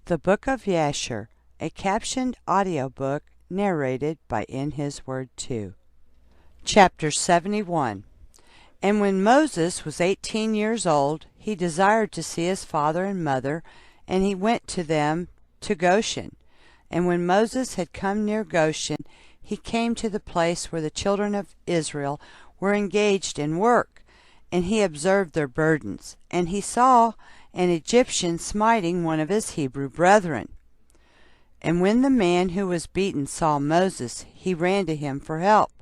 The Book of Jasher, a captioned audiobook narrated by In His Word 2. Chapter 71. And when Moses was 18 years old, he desired to see his father and mother, and he went to them to Goshen. And when Moses had come near Goshen, he came to the place where the children of Israel were engaged in work, and he observed their burdens. And he saw an Egyptian smiting one of his Hebrew brethren. And when the man who was beaten saw Moses, he ran to him for help,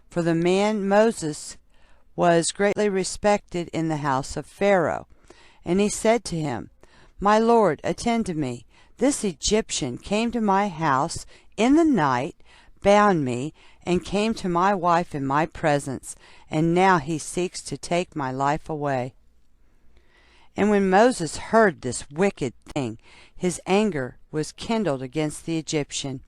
for the man Moses was greatly respected in the house of Pharaoh. And he said to him, My lord, attend to me. This Egyptian came to my house in the night, bound me, and came to my wife in my presence, and now he seeks to take my life away. And when Moses heard this wicked thing, his anger was kindled against the Egyptian.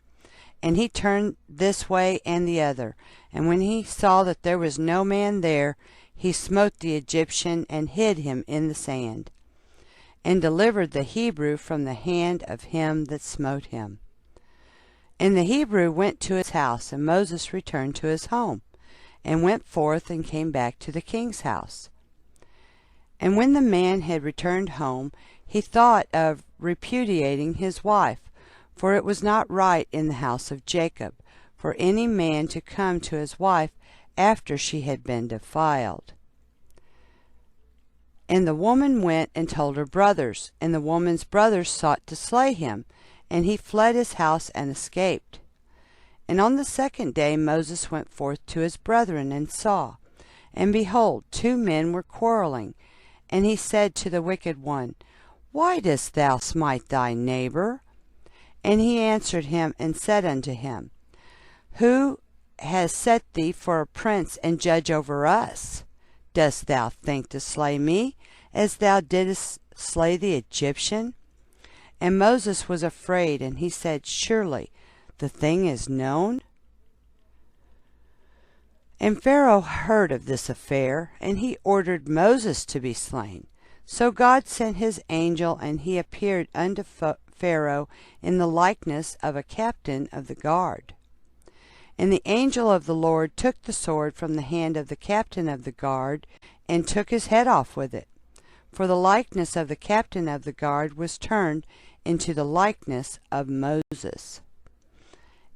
And he turned this way and the other. And when he saw that there was no man there, he smote the Egyptian and hid him in the sand, and delivered the Hebrew from the hand of him that smote him. And the Hebrew went to his house, and Moses returned to his home, and went forth and came back to the king's house. And when the man had returned home, he thought of repudiating his wife, for it was not right in the house of Jacob for any man to come to his wife after she had been defiled. And the woman went and told her brothers, and the woman's brothers sought to slay him, and he fled his house and escaped. And on the second day Moses went forth to his brethren, and saw, and behold, 2 men were quarreling. And he said to the wicked one, Why dost thou smite thy neighbor? And he answered him and said unto him, Who has set thee for a prince and judge over us? Dost thou think to slay me, as thou didst slay the Egyptian? And Moses was afraid, and he said, Surely the thing is known? And Pharaoh heard of this affair, and he ordered Moses to be slain. So God sent his angel, and he appeared unto Pharaoh in the likeness of a captain of the guard. And the angel of the Lord took the sword from the hand of the captain of the guard, and took his head off with it. For the likeness of the captain of the guard was turned into the likeness of Moses.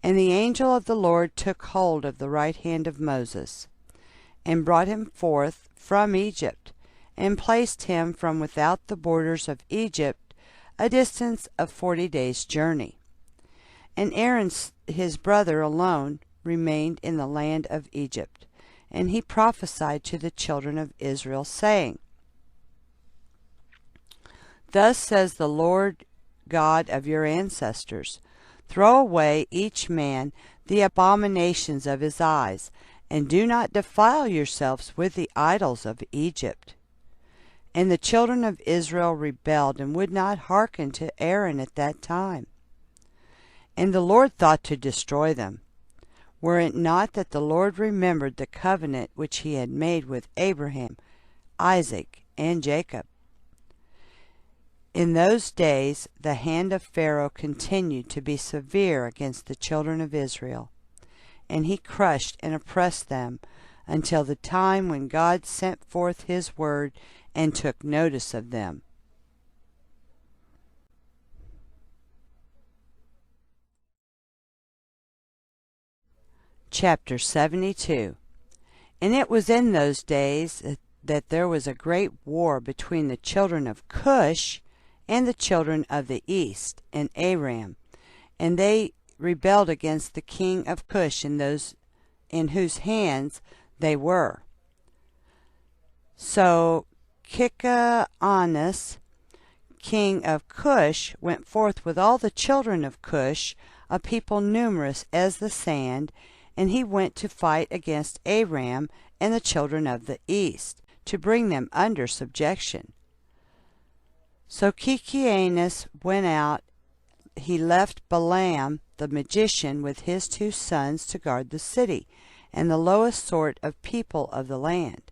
And the angel of the Lord took hold of the right hand of Moses, and brought him forth from Egypt, and placed him from without the borders of Egypt, a distance of 40 days' journey. And Aaron his brother alone remained in the land of Egypt. And he prophesied to the children of Israel, saying, Thus says the Lord God of your ancestors, Throw away each man the abominations of his eyes, and do not defile yourselves with the idols of Egypt. And the children of Israel rebelled, and would not hearken to Aaron at that time. And the Lord thought to destroy them, were it not that the Lord remembered the covenant which he had made with Abraham, Isaac, and Jacob. In those days the hand of Pharaoh continued to be severe against the children of Israel, and he crushed and oppressed them until the time when God sent forth his word and took notice of them. Chapter 72. And it was in those days that there was a great war between the children of Cush and the children of the east in Aram, and they rebelled against the king of Cush in whose hands they were. So Kikaanus, king of Cush, went forth with all the children of Cush, a people numerous as the sand, and he went to fight against Aram and the children of the east, to bring them under subjection. So Kikaanus went out. He left Balaam the magician with his 2 sons to guard the city, and the lowest sort of people of the land.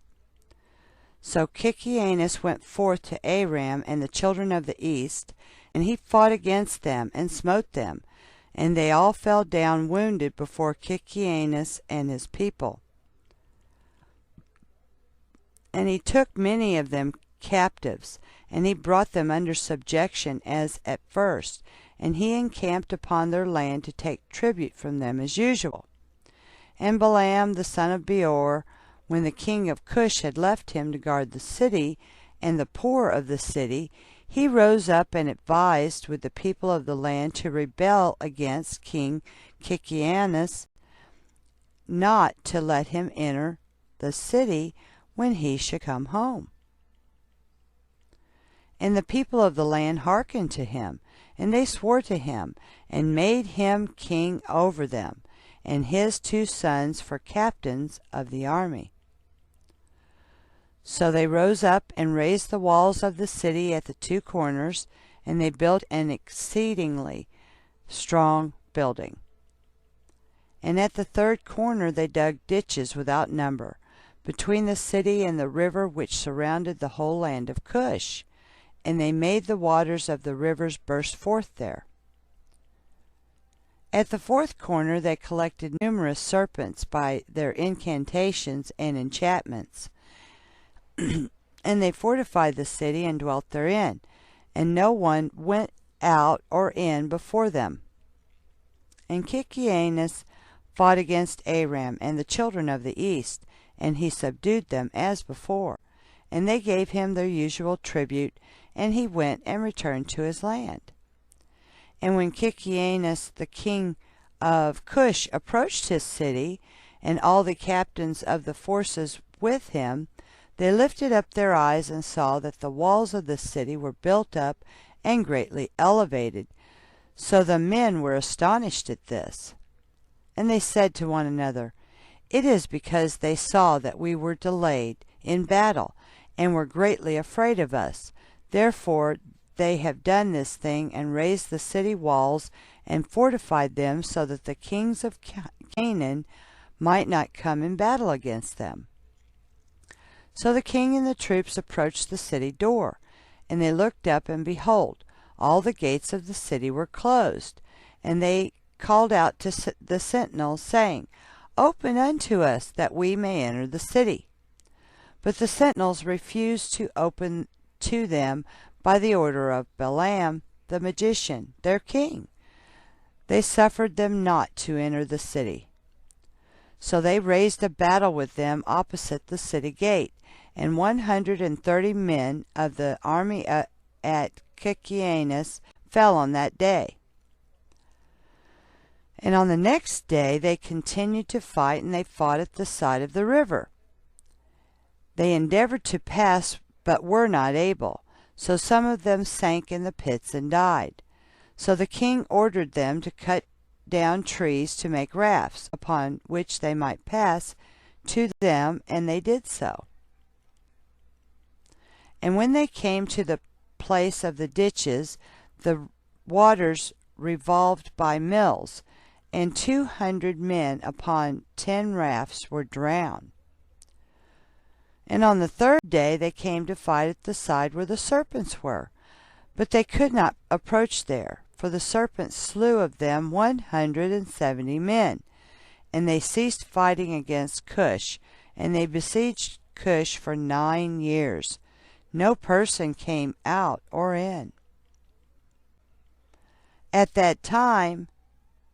So Kikaanus went forth to Aram and the children of the east, And he fought against them, and smote them, and they all fell down wounded before Kikianus and his people. And he took many of them captives, and he brought them under subjection as at first, and he encamped upon their land to take tribute from them as usual. And Balaam the son of Beor, when the king of Cush had left him to guard the city and the poor of the city, he rose up and advised with the people of the land to rebel against King Kikianus, not to let him enter the city when he should come home. And the people of the land hearkened to him, and they swore to him, and made him king over them, and his 2 sons for captains of the army. So they rose up and raised the walls of the city at the 2 corners, and they built an exceedingly strong building. And at the 3rd corner they dug ditches without number, between the city and the river which surrounded the whole land of Cush, and they made the waters of the rivers burst forth there. At the 4th corner they collected numerous serpents by their incantations and enchantments, and they fortified the city and dwelt therein, and no one went out or in before them. And Kikianus fought against Aram and the children of the east, and he subdued them as before, and they gave him their usual tribute, and he went and returned to his land. And when Kikianus the king of Cush approached his city, and all the captains of the forces with him, they lifted up their eyes and saw that the walls of the city were built up and greatly elevated. So the men were astonished at this. And they said to one another, It is because they saw that we were delayed in battle, and were greatly afraid of us. Therefore they have done this thing, and raised the city walls, and fortified them, so that the kings of Canaan might not come in battle against them. So the king and the troops approached the city door, and they looked up, and behold, all the gates of the city were closed. And they called out to the sentinels, saying, Open unto us, that we may enter the city. But the sentinels refused to open to them by the order of Balaam the magician, their king. They suffered them not to enter the city. So they raised a battle with them opposite the city gate, and 130 men of the army at Kikianus fell on that day. And on the next day they continued to fight, and they fought at the side of the river. They endeavored to pass, but were not able. So some of them sank in the pits and died. So the king ordered them to cut down trees to make rafts, upon which they might pass to them, and they did so. And when they came to the place of the ditches, the waters revolved by mills, and 200 men upon 10 rafts were drowned. And on the 3rd day they came to fight at the side where the serpents were, but they could not approach there, for the serpents slew of them 170 men. And they ceased fighting against Cush, and they besieged Cush for 9 years. No person came out or in. At that time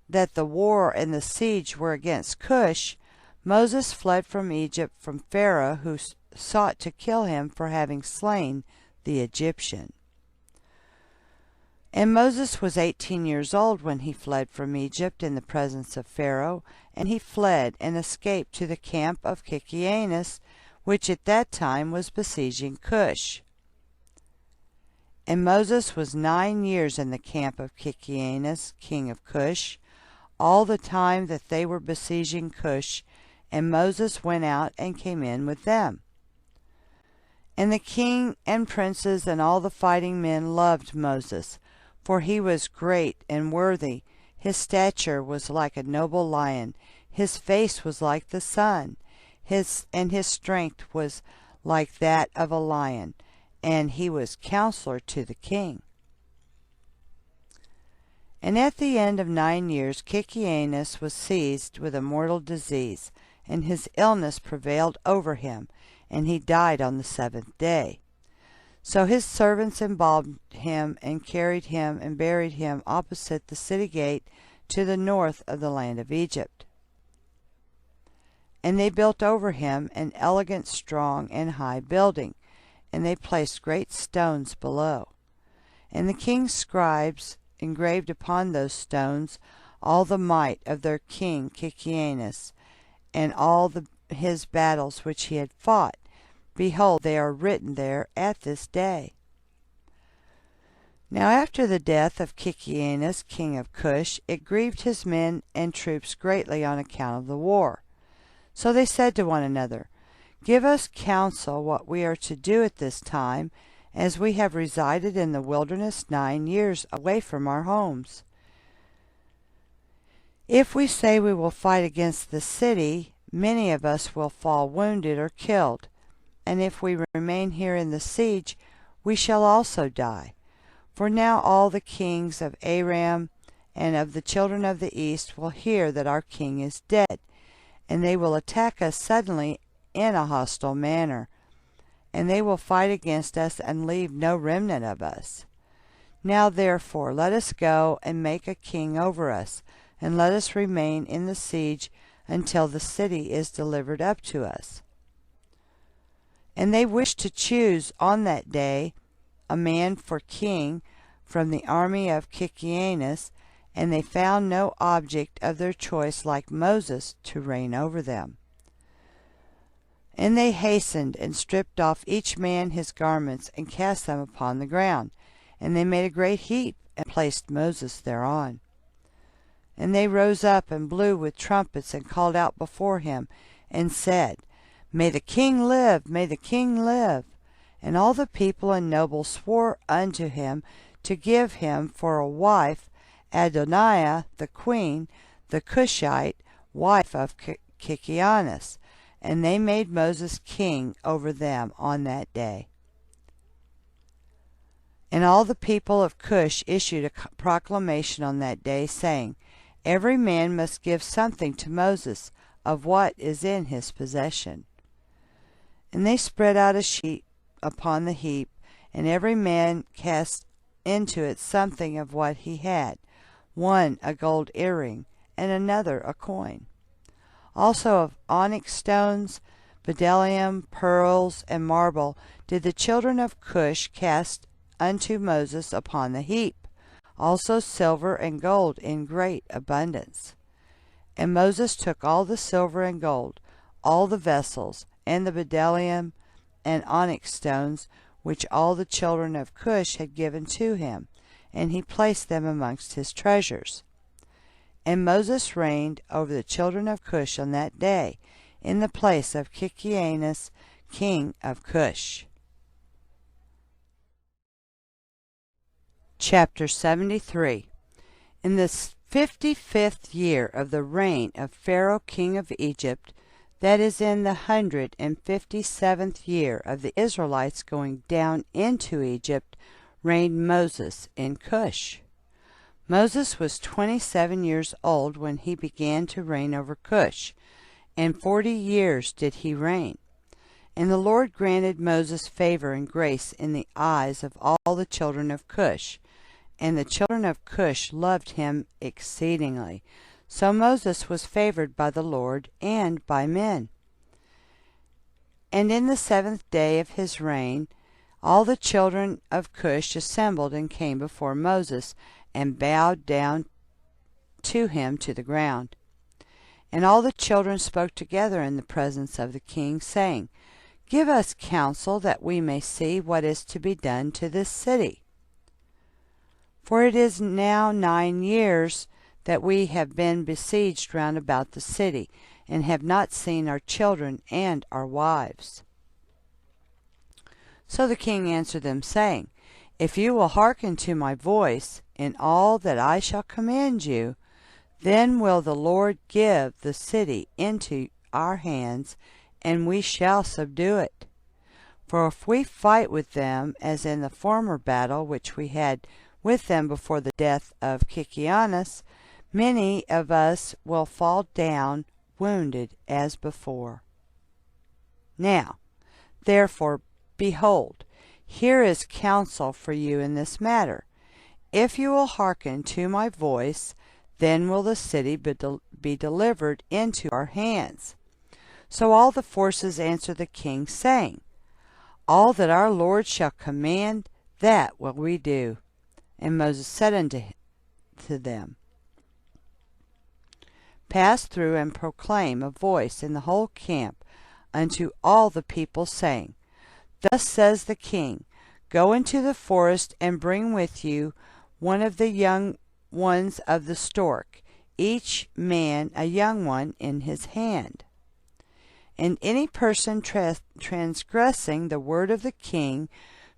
that the war and the siege were against Cush, Moses fled from Egypt from Pharaoh, who sought to kill him for having slain the Egyptian. And Moses was 18 years old when he fled from Egypt in the presence of Pharaoh, and he fled and escaped to the camp of Kikianus, which at that time was besieging Cush. And Moses was 9 years in the camp of Kikianus, king of Cush, all the time that they were besieging Cush, and Moses went out and came in with them. And the king and princes and all the fighting men loved Moses, for he was great and worthy. His stature was like a noble lion, his face was like the sun, and his strength was like that of a lion, and he was counselor to the king. And at the end of 9 years Kikianus was seized with a mortal disease, and his illness prevailed over him, and he died on the 7th day. So his servants embalmed him, and carried him and buried him opposite the city gate to the north of the land of Egypt. And they built over him an elegant, strong, and high building, and they placed great stones below. And the king's scribes engraved upon those stones all the might of their king Kikianus, and all his battles which he had fought. Behold, they are written there at this day. Now after the death of Kikianus, king of Cush, it grieved his men and troops greatly on account of the war. So they said to one another, Give us counsel what we are to do at this time, as we have resided in the wilderness 9 years away from our homes. If we say we will fight against the city, many of us will fall wounded or killed, and if we remain here in the siege, we shall also die. For now all the kings of Aram and of the children of the east will hear that our king is dead, and they will attack us suddenly in a hostile manner, and they will fight against us and leave no remnant of us. Now therefore let us go and make a king over us, and let us remain in the siege until the city is delivered up to us. And they wished to choose on that day a man for king from the army of Kikianus, and they found no object of their choice like Moses to reign over them. And they hastened and stripped off each man his garments and cast them upon the ground, and they made a great heap and placed Moses thereon. And they rose up and blew with trumpets and called out before him and said, May the king live! May the king live! And all the people and nobles swore unto him to give him for a wife Adoniah the queen, the Cushite, wife of Kikianus, and they made Moses king over them on that day. And all the people of Cush issued a proclamation on that day, saying, Every man must give something to Moses of what is in his possession. And they spread out a sheet upon the heap, and every man cast into it something of what he had, one a gold earring, and another a coin. Also of onyx stones, bdellium, pearls, and marble did the children of Cush cast unto Moses upon the heap, also silver and gold in great abundance. And Moses took all the silver and gold, all the vessels, and the bdellium and onyx stones, which all the children of Cush had given to him, and he placed them amongst his treasures. And Moses reigned over the children of Cush on that day, in the place of Kikianus, king of Cush. Chapter 73. In the 55th year of the reign of Pharaoh king of Egypt, that is in the 157th year of the Israelites going down into Egypt, reigned Moses in Cush. Moses was 27 years old when he began to reign over Cush, and 40 years did he reign. And the Lord granted Moses favor and grace in the eyes of all the children of Cush, and the children of Cush loved him exceedingly. So Moses was favored by the Lord and by men. And in the 7th day of his reign, all the children of Cush assembled and came before Moses, and bowed down to him to the ground. And all the children spoke together in the presence of the king, saying, Give us counsel, that we may see what is to be done to this city. For it is now 9 years that we have been besieged round about the city, and have not seen our children and our wives. So the king answered them, saying, If you will hearken to my voice in all that I shall command you, then will the Lord give the city into our hands, and we shall subdue it. For if we fight with them, as in the former battle which we had with them before the death of Kikianus, many of us will fall down wounded as before. Now, therefore, behold, here is counsel for you in this matter. If you will hearken to my voice, then will the city be delivered into our hands. So all the forces answered the king, saying, All that our Lord shall command, that will we do. And Moses said unto them, Pass through and proclaim a voice in the whole camp unto all the people, saying, Thus says the king, Go into the forest and bring with you one of the young ones of the stork, each man a young one in his hand. And any person transgressing the word of the king,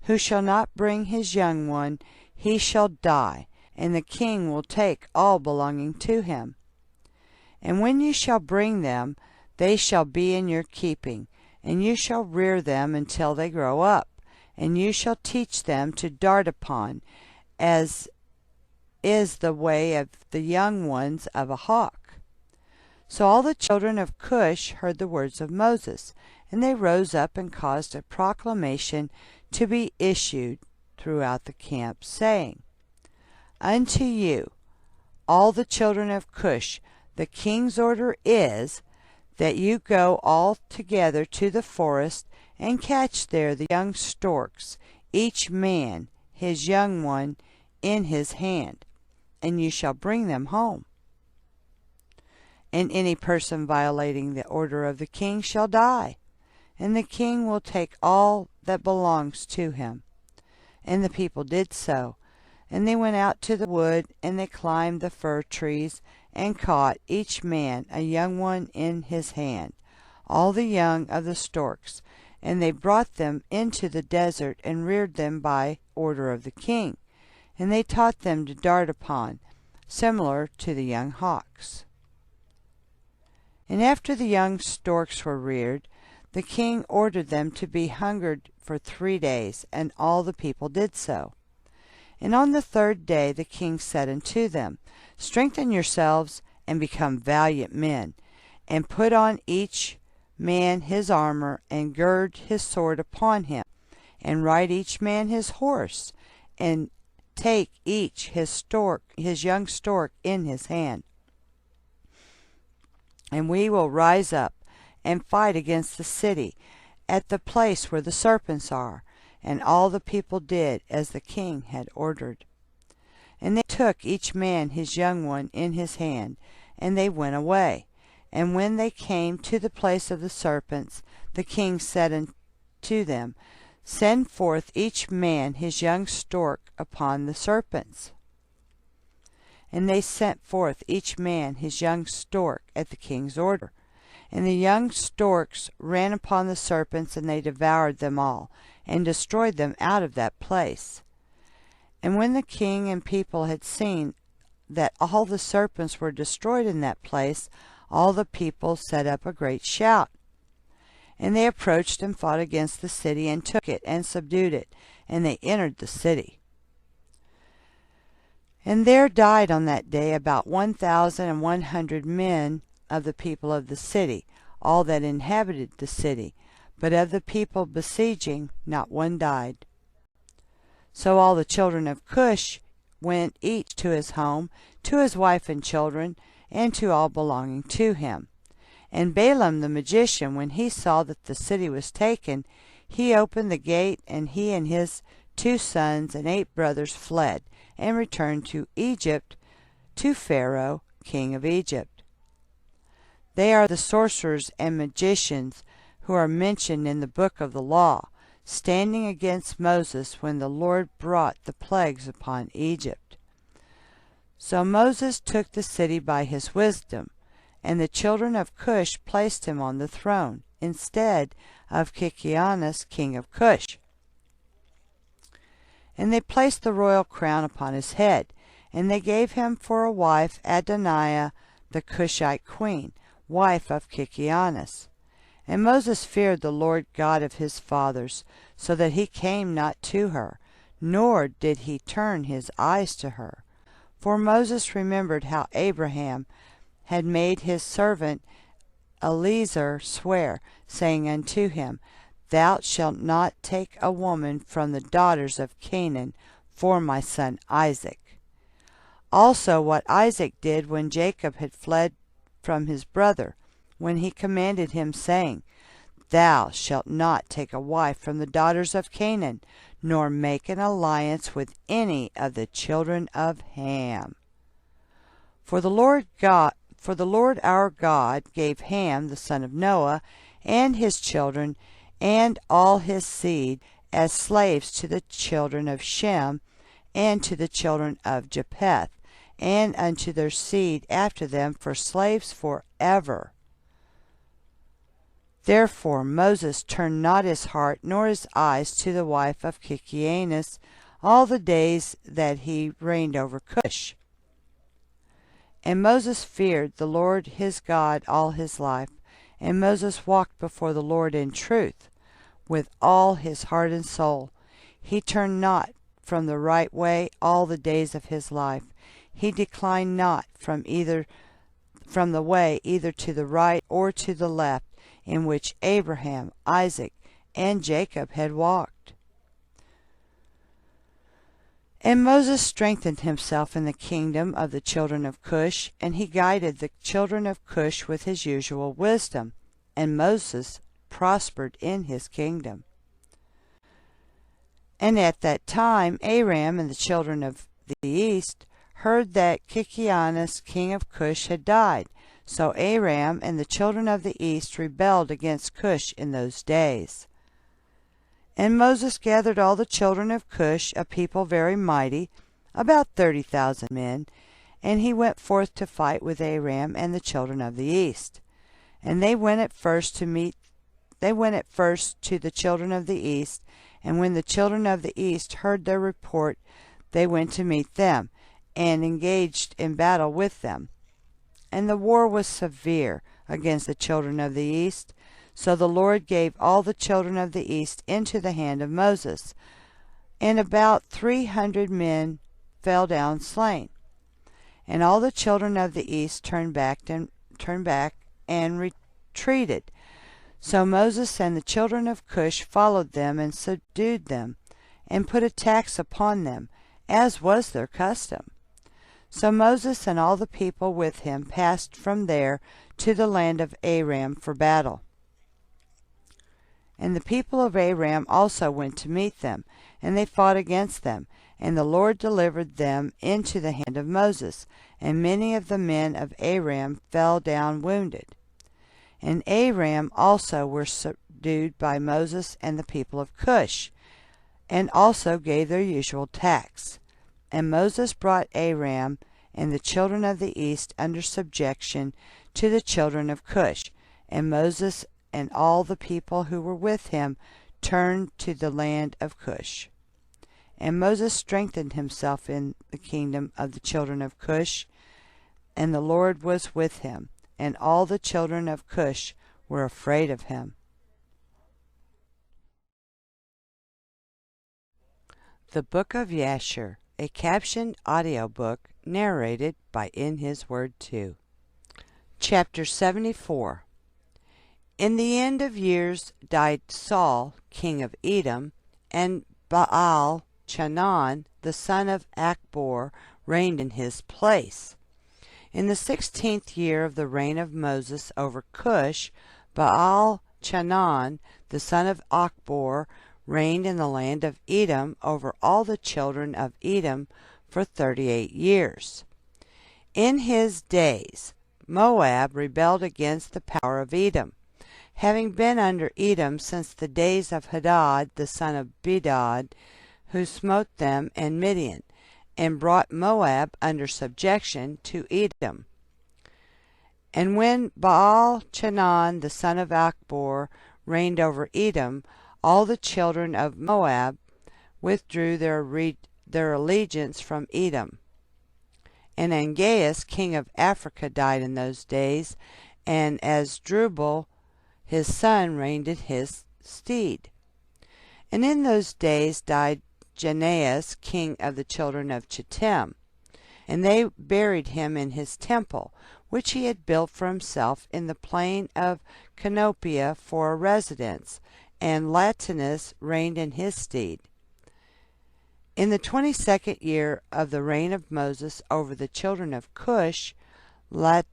who shall not bring his young one, he shall die, and the king will take all belonging to him. And when you shall bring them, they shall be in your keeping, and you shall rear them until they grow up, and you shall teach them to dart upon, as is the way of the young ones of a hawk. So all the children of Cush heard the words of Moses, and they rose up and caused a proclamation to be issued throughout the camp, saying, Unto you, all the children of Cush, the king's order is, that you go all together to the forest, and catch there the young storks, each man his young one in his hand, and you shall bring them home. And any person violating the order of the king shall die, and the king will take all that belongs to him. And the people did so, and they went out to the wood, and they climbed the fir trees, and caught each man a young one in his hand, all the young of the storks, and they brought them into the desert, and reared them by order of the king, and they taught them to dart upon, similar to the young hawks. And after the young storks were reared, the king ordered them to be hungered for 3 days, and all the people did so. And on the 3rd day the king said unto them, Strengthen yourselves, and become valiant men, and put on each man his armor, and gird his sword upon him, and ride each man his horse, and take each his young stork in his hand. And we will rise up and fight against the city at the place where the serpents are. And all the people did as the king had ordered. And they took each man his young one in his hand, and they went away. And when they came to the place of the serpents, the king said unto them, Send forth each man his young stork upon the serpents. And they sent forth each man his young stork at the king's order. And the young storks ran upon the serpents, and they devoured them all, and destroyed them out of that place. And when the king and people had seen that all the serpents were destroyed in that place, all the people set up a great shout. And they approached and fought against the city, and took it, and subdued it, and they entered the city. And there died on that day about 1,100 men of the people of the city, all that inhabited the city. But of the people besieging, not one died. So all the children of Cush went each to his home, to his wife and children, and to all belonging to him. And Balaam the magician, when he saw that the city was taken, he opened the gate, and he and his 2 sons and 8 brothers fled, and returned to Egypt, to Pharaoh, king of Egypt. They are the sorcerers and magicians who are mentioned in the book of the law, standing against Moses when the Lord brought the plagues upon Egypt. So Moses took the city by his wisdom, and the children of Cush placed him on the throne, instead of Kikianus, king of Cush. And they placed the royal crown upon his head, and they gave him for a wife Adoniah the Cushite queen, wife of Kikianus. And Moses feared the Lord God of his fathers, so that he came not to her, nor did he turn his eyes to her. For Moses remembered how Abraham had made his servant Eliezer swear, saying unto him, Thou shalt not take a woman from the daughters of Canaan for my son Isaac. Also what Isaac did when Jacob had fled from his brother, when he commanded him, saying, Thou shalt not take a wife from the daughters of Canaan, nor make an alliance with any of the children of Ham. For the Lord our God gave Ham the son of Noah and his children and all his seed as slaves to the children of Shem and to the children of Japheth, and unto their seed after them for slaves forever. Therefore Moses turned not his heart nor his eyes to the wife of Kikianus all the days that he reigned over Cush. And Moses feared the Lord his God all his life, and Moses walked before the Lord in truth, with all his heart and soul. He turned not from the right way all the days of his life. He declined not from the way either to the right or to the left, in which Abraham, Isaac, and Jacob had walked. And Moses strengthened himself in the kingdom of the children of Cush, and he guided the children of Cush with his usual wisdom, and Moses prospered in his kingdom. And at that time Aram and the children of the east heard that Kikianus king of Cush had died. So Aram and the children of the east rebelled against Cush in those days. And Moses gathered all the children of Cush, a people very mighty, about 30,000 men, and he went forth to fight with Aram and the children of the east. And they went at first to the children of the east, and when the children of the east heard their report, they went to meet them, and engaged in battle with them. And the war was severe against the children of the east. So the Lord gave all the children of the east into the hand of Moses, and about 300 men fell down slain. And all the children of the east turned back and retreated. So Moses and the children of Cush followed them and subdued them, and put a tax upon them, as was their custom. So Moses and all the people with him passed from there to the land of Aram for battle. And the people of Aram also went to meet them, and they fought against them. And the Lord delivered them into the hand of Moses, and many of the men of Aram fell down wounded. And Aram also were subdued by Moses and the people of Cush, and also gave their usual tax. And Moses brought Aram and the children of the east under subjection to the children of Cush, and Moses and all the people who were with him turned to the land of Cush. And Moses strengthened himself in the kingdom of the children of Cush, and the Lord was with him, and all the children of Cush were afraid of him. The Book of Jasher, a captioned audiobook narrated by In His Word 2. Chapter 74. In the end of years died Saul, king of Edom, and Baal-Chanan, the son of Achbor, reigned in his place. In the 16th year of the reign of Moses over Cush, Baal-Chanan, the son of Achbor, reigned in the land of Edom over all the children of Edom for 38 years. In his days Moab rebelled against the power of Edom, having been under Edom since the days of Hadad the son of Bedad, who smote them and Midian, and brought Moab under subjection to Edom. And when Baal-Chanan the son of Achbor reigned over Edom, all the children of Moab withdrew their allegiance from Edom. And Angeas king of Africa died in those days, and Asdrubal his son reigned in his stead. And in those days died Janneus, king of the children of Chittim. And they buried him in his temple, which he had built for himself in the plain of Canopia for a residence, and Latinus reigned in his stead. In the 22nd year of the reign of Moses over the children of Cush, Latinus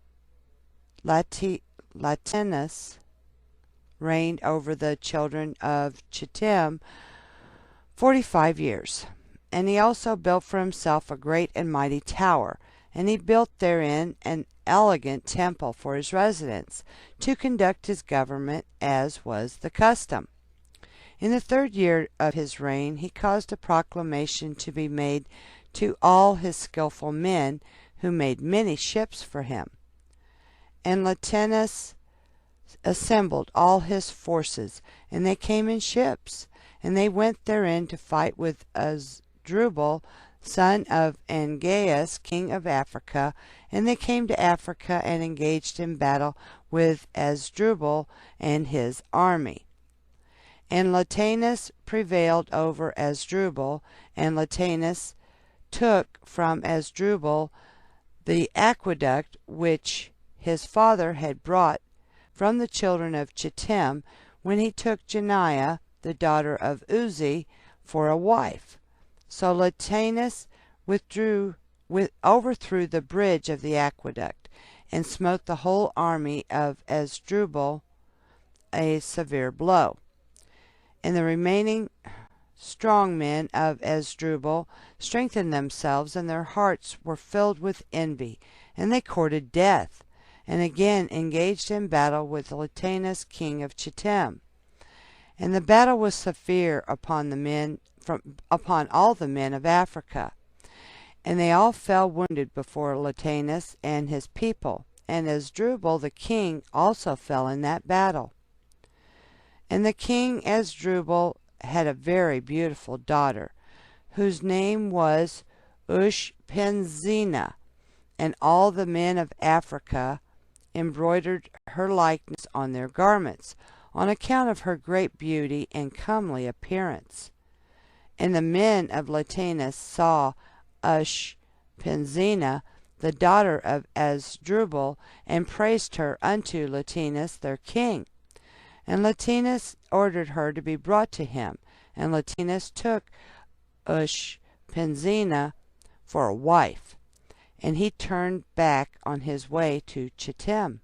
reigned over the children of Chittim 45 years. And he also built for himself a great and mighty tower, and he built therein an elegant temple for his residence, to conduct his government as was the custom. In the 3rd year of his reign he caused a proclamation to be made to all his skillful men, who made many ships for him. And Latinus assembled all his forces, and they came in ships, and they went therein to fight with Asdrubal, son of Angeas, king of Africa. And they came to Africa and engaged in battle with Asdrubal and his army. And Latinus prevailed over Asdrubal, and Latinus took from Asdrubal the aqueduct which his father had brought from the children of Chittim, when he took Janiah, the daughter of Uzzi, for a wife. So Latinus overthrew the bridge of the aqueduct, and smote the whole army of Asdrubal a severe blow. And the remaining strong men of Asdrubal strengthened themselves, and their hearts were filled with envy, and they courted death, and again engaged in battle with Latinus, king of Chittim. And the battle was severe upon all the men of Africa, and they all fell wounded before Latinus and his people, and Asdrubal the king also fell in that battle. And the king Asdrubal had a very beautiful daughter, whose name was Ushpenzena, and all the men of Africa embroidered her likeness on their garments, on account of her great beauty and comely appearance. And the men of Latinus saw Ushpenzena, the daughter of Asdrubal, and praised her unto Latinus their king. And Latinus ordered her to be brought to him, and Latinus took Ushpenzena for a wife, and he turned back on his way to Chittim.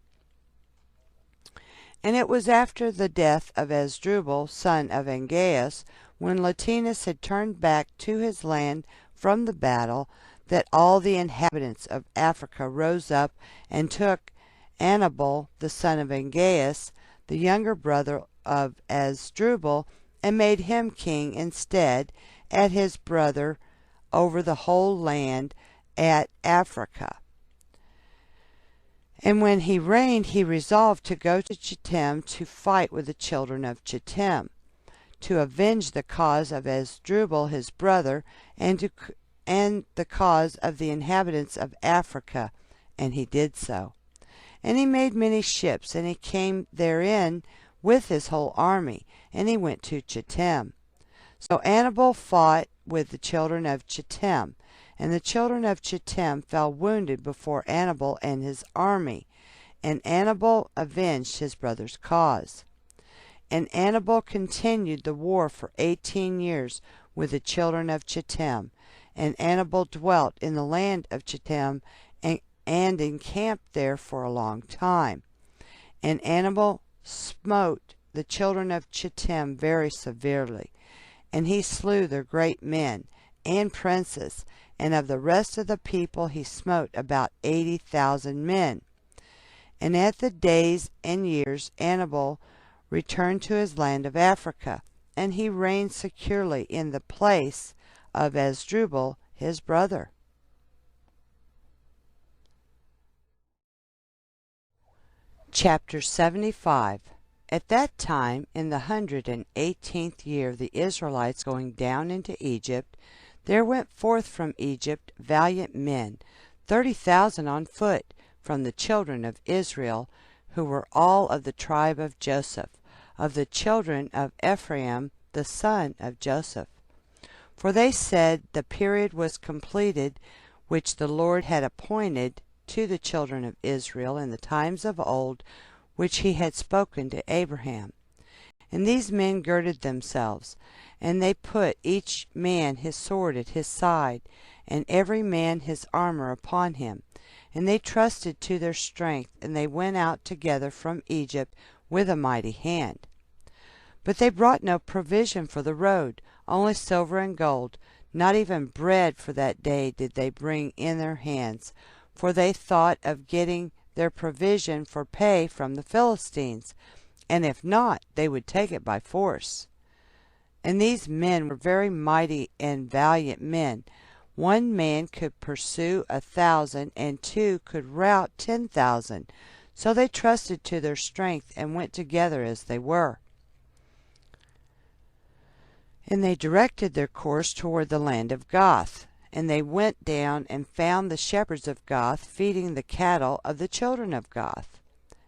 And it was after the death of Asdrubal, son of Angeas, when Latinus had turned back to his land from the battle, that all the inhabitants of Africa rose up and took Anibal, the son of Angeas, the younger brother of Asdrubal, and made him king instead at his brother over the whole land at Africa. And when he reigned, he resolved to go to Chittim to fight with the children of Chittim, to avenge the cause of Asdrubal his brother, and the cause of the inhabitants of Africa. And he did so. And he made many ships, and he came therein with his whole army, and he went to Chittim. So Anibal fought with the children of Chittim, and the children of Chittim fell wounded before Anibal and his army, and Anibal avenged his brother's cause. And Anibal continued the war for 18 years with the children of Chittim, and Anibal dwelt in the land of Chittim, and encamped there for a long time. And Anibal smote the children of Chittim very severely, and he slew their great men and princes, and of the rest of the people he smote about 80,000 men. And at the days and years Anibal returned to his land of Africa, and he reigned securely in the place of Asdrubal his brother. Chapter 75. At that time, in the 118th year of the Israelites going down into Egypt, there went forth from Egypt valiant men, 30,000 on foot, from the children of Israel, who were all of the tribe of Joseph, of the children of Ephraim, the son of Joseph. For they said the period was completed which the Lord had appointed to the children of Israel in the times of old, which he had spoken to Abraham. And these men girded themselves, and they put each man his sword at his side, and every man his armor upon him. And they trusted to their strength, and they went out together from Egypt with a mighty hand. But they brought no provision for the road, only silver and gold. Not even bread for that day did they bring in their hands, for they thought of getting their provision for pay from the Philistines, and if not, they would take it by force. And these men were very mighty and valiant men. One man could pursue 1,000, and two could rout 10,000. So they trusted to their strength, and went together as they were. And they directed their course toward the land of Goth. And they went down and found the shepherds of Goth feeding the cattle of the children of Goth.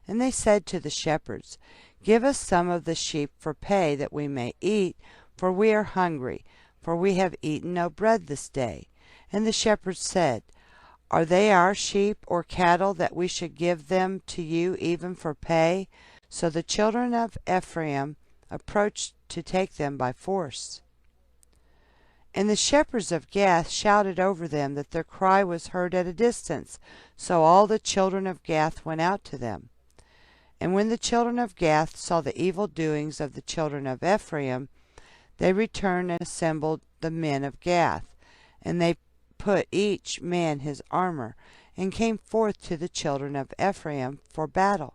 And they said to the shepherds, Give us some of the sheep for pay, that we may eat, for we are hungry, for we have eaten no bread this day. And the shepherds said, Are they our sheep or cattle, that we should give them to you even for pay? So the children of Ephraim approached to take them by force. And the shepherds of Gath shouted over them that their cry was heard at a distance. So all the children of Gath went out to them. And when the children of Gath saw the evil doings of the children of Ephraim, they returned and assembled the men of Gath. And they put each man his armor, and came forth to the children of Ephraim for battle.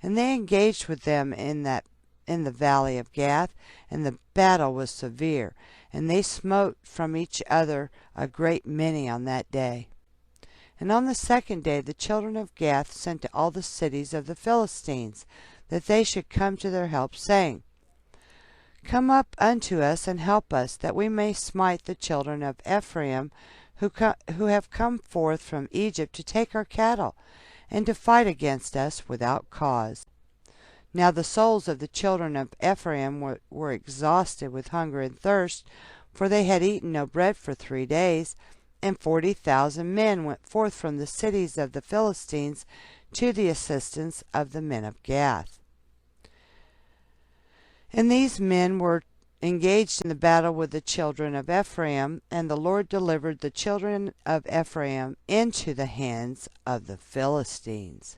And they engaged with them in the valley of Gath, and the battle was severe, and they smote from each other a great many on that day. And on the second day the children of Gath sent to all the cities of the Philistines, that they should come to their help, saying, Come up unto us, and help us, that we may smite the children of Ephraim, who have come forth from Egypt to take our cattle, and to fight against us without cause. Now the souls of the children of Ephraim were exhausted with hunger and thirst, for they had eaten no bread for 3 days, and 40,000 men went forth from the cities of the Philistines to the assistance of the men of Gath. And these men were engaged in the battle with the children of Ephraim, and the Lord delivered the children of Ephraim into the hands of the Philistines.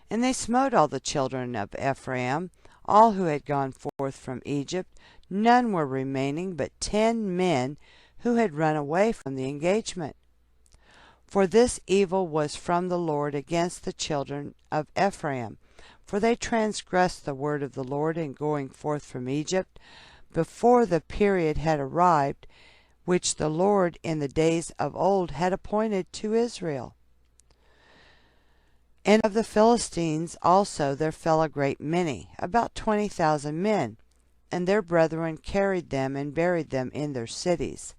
And they smote all the children of Ephraim, all who had gone forth from Egypt. None were remaining but 10 men who had run away from the engagement. For this evil was from the Lord against the children of Ephraim, for they transgressed the word of the Lord in going forth from Egypt, before the period had arrived which the Lord in the days of old had appointed to Israel. And of the Philistines also there fell a great many, about 20,000 men, and their brethren carried them and buried them in their cities.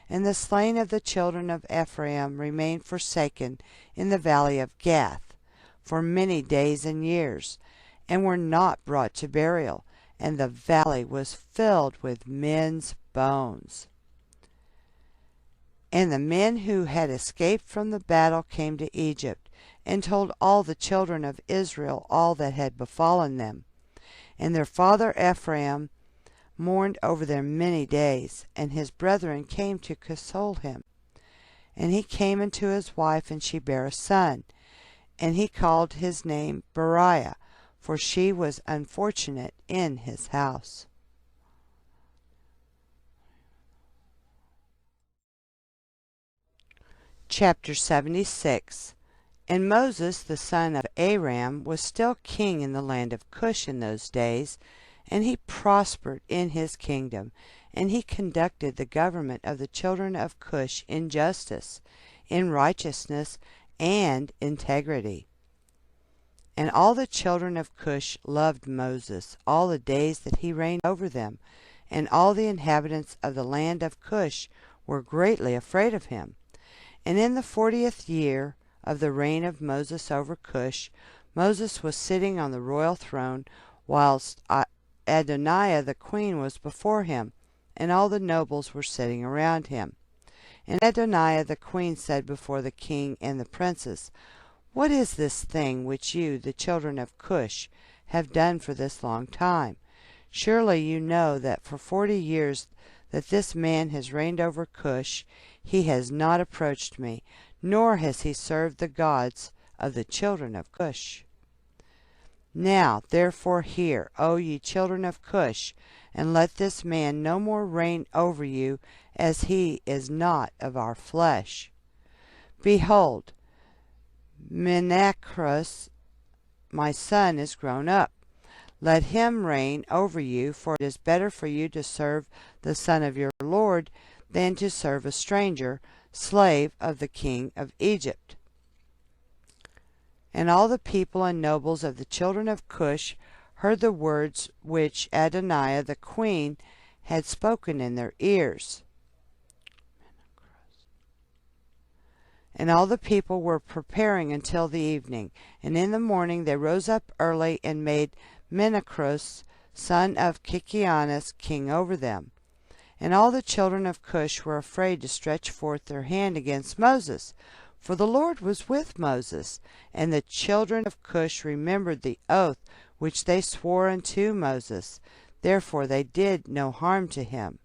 And the slain of the children of Ephraim remained forsaken in the valley of Gath for many days and years, and were not brought to burial, and the valley was filled with men's bones. And the men who had escaped from the battle came to Egypt, and told all the children of Israel all that had befallen them. And their father Ephraim mourned over them many days, and his brethren came to console him. And he came unto his wife, and she bare a son, and he called his name Beriah, for she was unfortunate in his house. Chapter 76. And Moses the son of Aram was still king in the land of Cush in those days, and he prospered in his kingdom, and he conducted the government of the children of Cush in justice, in righteousness, and integrity. And all the children of Cush loved Moses all the days that he reigned over them, and all the inhabitants of the land of Cush were greatly afraid of him. And in the 40th year of the reign of Moses over Cush, Moses was sitting on the royal throne, whilst Adoniah the queen was before him, and all the nobles were sitting around him. And Adoniah the queen said before the king and the princes, What is this thing which you, the children of Cush, have done for this long time? Surely you know that for 40 years that this man has reigned over Cush, he has not approached me, nor has he served the gods of the children of Cush. Now therefore hear, O ye children of Cush, and let this man no more reign over you, as he is not of our flesh. Behold, Menacrus, my son, is grown up. Let him reign over you, for it is better for you to serve the son of your Lord than to serve a stranger, slave of the king of Egypt. And all the people and nobles of the children of Cush heard the words which Adoniah the queen had spoken in their ears. And all the people were preparing until the evening, and in the morning they rose up early and made Menacrus, son of Kikianus, king over them. And all the children of Cush were afraid to stretch forth their hand against Moses, for the Lord was with Moses. And the children of Cush remembered the oath which they swore unto Moses. Therefore they did no harm to him.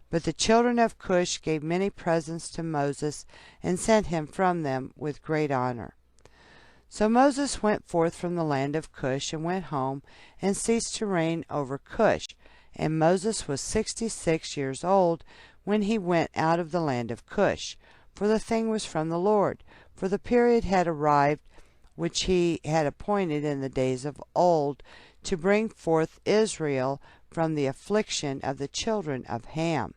But the children of Cush gave many presents to Moses, and sent him from them with great honor. So Moses went forth from the land of Cush, and went home, and ceased to reign over Cush. And Moses was 66 years old when he went out of the land of Cush. For the thing was from the Lord, for the period had arrived which he had appointed in the days of old, to bring forth Israel from the affliction of the children of Ham.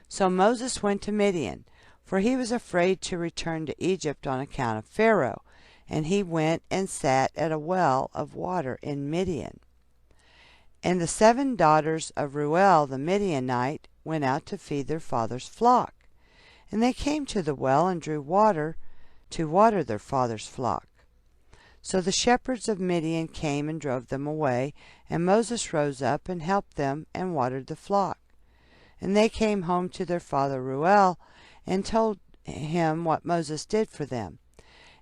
So Moses went to Midian, for he was afraid to return to Egypt on account of Pharaoh, and he went and sat at a well of water in Midian. And the 7 daughters of Reuel the Midianite went out to feed their father's flock. And they came to the well and drew water to water their father's flock. So the shepherds of Midian came and drove them away, and Moses rose up and helped them and watered the flock. And they came home to their father Reuel, and told him what Moses did for them.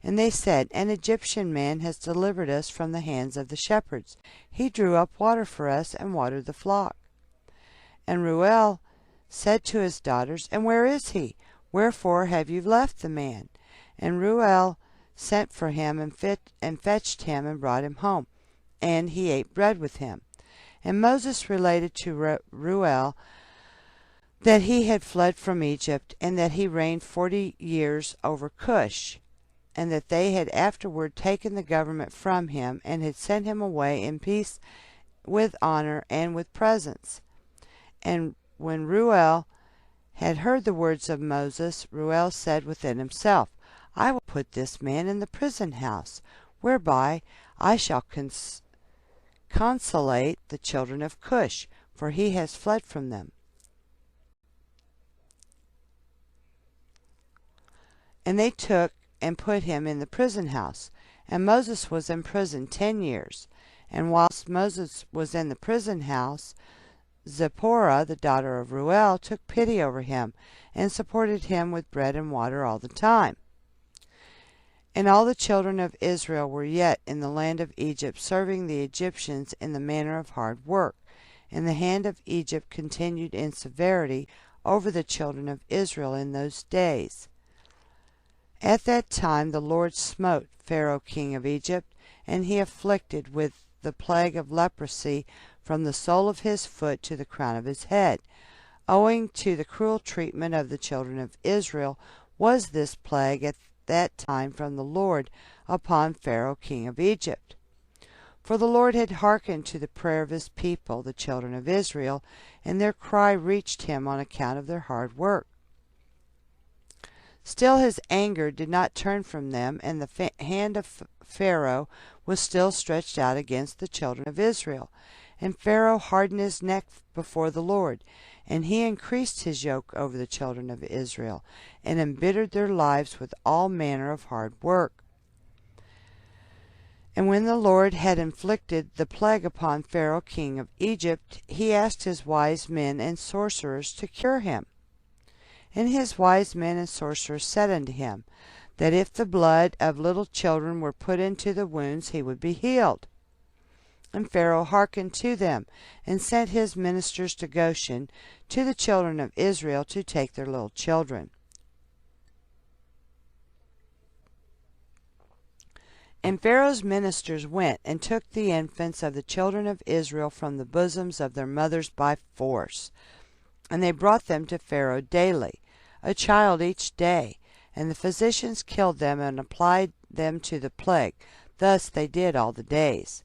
And they said, An Egyptian man has delivered us from the hands of the shepherds. He drew up water for us and watered the flock. And Reuel said to his daughters, And where is he? Wherefore have you left the man? And Reuel sent for him, and fetched him, and brought him home. And he ate bread with him. And Moses related to Reuel that he had fled from Egypt, and that he reigned 40 years over Cush, and that they had afterward taken the government from him, and had sent him away in peace with honor and with presents. And when Reuel had heard the words of Moses, Reuel said within himself, I will put this man in the prison house, whereby I shall consolate the children of Cush, for he has fled from them. And they took and put him in the prison house. And Moses was in prison 10 years. And whilst Moses was in the prison house, Zipporah, the daughter of Reuel, took pity over him, and supported him with bread and water all the time. And all the children of Israel were yet in the land of Egypt, serving the Egyptians in the manner of hard work. And the hand of Egypt continued in severity over the children of Israel in those days. At that time the Lord smote Pharaoh king of Egypt, and he afflicted with the plague of leprosy from the sole of his foot to the crown of his head. Owing to the cruel treatment of the children of Israel was this plague at that time from the Lord upon Pharaoh king of Egypt. For the Lord had hearkened to the prayer of his people, the children of Israel, and their cry reached him on account of their hard work. Still his anger did not turn from them, and the hand of Pharaoh was still stretched out against the children of Israel. And Pharaoh hardened his neck before the Lord, and he increased his yoke over the children of Israel, and embittered their lives with all manner of hard work. And when the Lord had inflicted the plague upon Pharaoh king of Egypt, he asked his wise men and sorcerers to cure him. And his wise men and sorcerers said unto him, that if the blood of little children were put into the wounds, he would be healed. And Pharaoh hearkened to them, and sent his ministers to Goshen to the children of Israel to take their little children. And Pharaoh's ministers went and took the infants of the children of Israel from the bosoms of their mothers by force. And they brought them to Pharaoh daily, a child each day. And the physicians killed them and applied them to the plague. Thus they did all the days.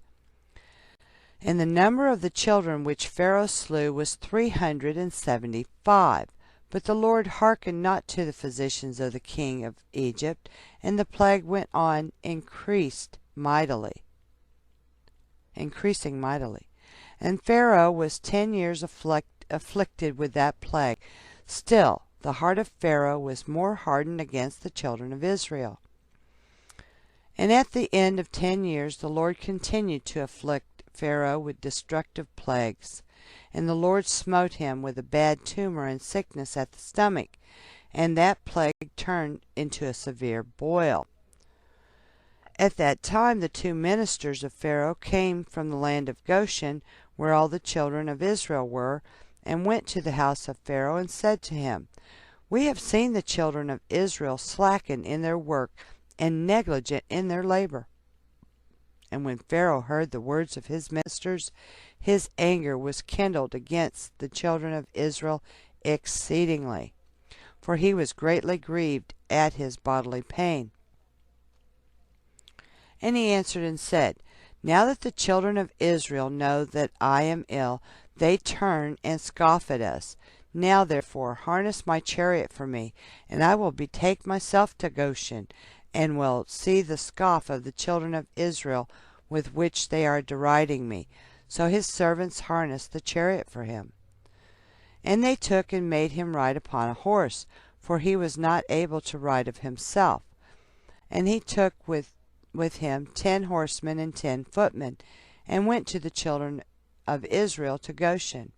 And the number of the children which Pharaoh slew was 375. But the Lord hearkened not to the physicians of the king of Egypt, and the plague went on increasing mightily. And Pharaoh was 10 years afflicted with that plague. Still the heart of Pharaoh was more hardened against the children of Israel. And at the end of 10 years the Lord continued to afflict Pharaoh with destructive plagues. And the Lord smote him with a bad tumor and sickness at the stomach, and that plague turned into a severe boil. At that time the 2 ministers of Pharaoh came from the land of Goshen, where all the children of Israel were, and went to the house of Pharaoh, and said to him, We have seen the children of Israel slacken in their work, and negligent in their labor. And when Pharaoh heard the words of his ministers, his anger was kindled against the children of Israel exceedingly, for he was greatly grieved at his bodily pain. And he answered and said, Now that the children of Israel know that I am ill, they turn and scoff at us. Now therefore harness my chariot for me, and I will betake myself to Goshen, and will see the scoff of the children of Israel with which they are deriding me. So his servants harnessed the chariot for him. And they took and made him ride upon a horse, for he was not able to ride of himself. And he took with him 10 horsemen and 10 footmen, and went to the children of Israel to Goshen.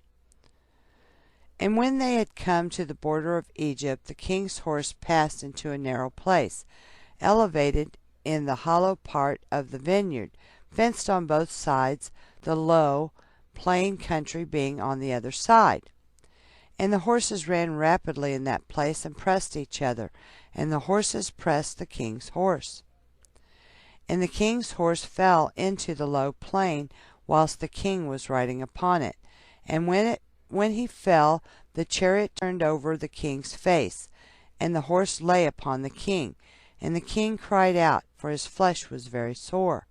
And when they had come to the border of Egypt, the king's horse passed into a narrow place, elevated in the hollow part of the vineyard, fenced on both sides, the low, plain country being on the other side. And the horses ran rapidly in that place, and pressed each other, and the horses pressed the king's horse. And the king's horse fell into the low plain, whilst the king was riding upon it. And when he fell, the chariot turned over the king's face, and the horse lay upon the king. And the king cried out, for his flesh was very sore.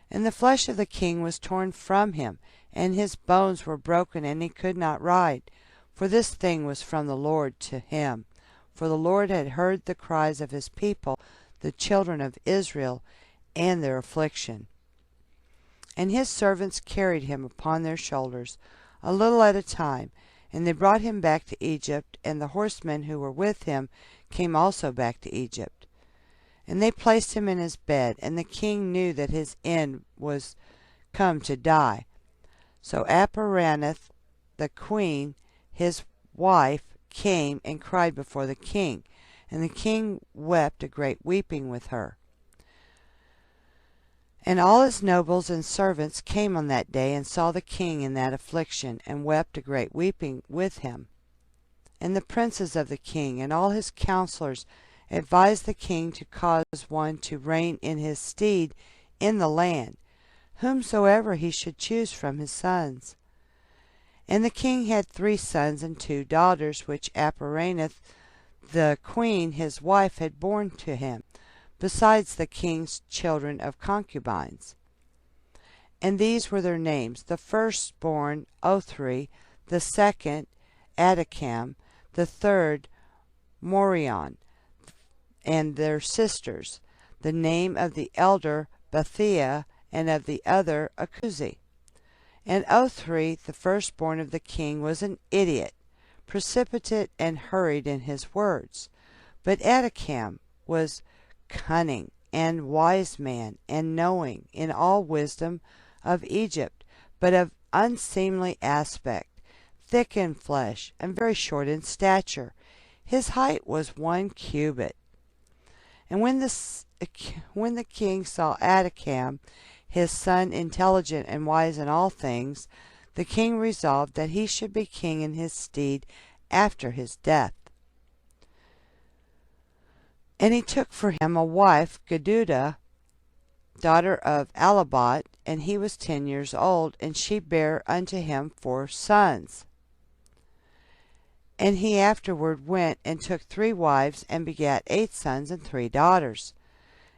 And the flesh of the king was torn from him, and his bones were broken, and he could not ride. For this thing was from the Lord to him. For the Lord had heard the cries of his people, the children of Israel, and their affliction. And his servants carried him upon their shoulders, a little at a time, and they brought him back to Egypt, and the horsemen who were with him came also back to Egypt. And they placed him in his bed, and the king knew that his end was come to die. So Apparaneth, the queen, his wife, came and cried before the king, and the king wept a great weeping with her. And all his nobles and servants came on that day, and saw the king in that affliction, and wept a great weeping with him. And the princes of the king and all his counselors advised the king to cause one to reign in his stead in the land, whomsoever he should choose from his sons. And the king had 3 sons and 2 daughters, which Apparaneth the queen his wife had borne to him, besides the king's children of concubines. And these were their names: the firstborn Othri, the second Adikam, the third Morion, and their sisters. The name of the elder Bathia, and of the other Akuzi. And Othri, the firstborn of the king, was an idiot, precipitate and hurried in his words. But Adikam was cunning and wise man, and knowing in all wisdom of Egypt, but of unseemly aspect, thick in flesh, and very short in stature. His height was 1 cubit. And when the king saw Adikam, his son, intelligent and wise in all things, the king resolved that he should be king in his stead after his death. And he took for him a wife, Gedudah, daughter of Alabot, and he was 10 years old, and she bare unto him 4 sons. And he afterward went and took 3 wives, and begat 8 sons and 3 daughters.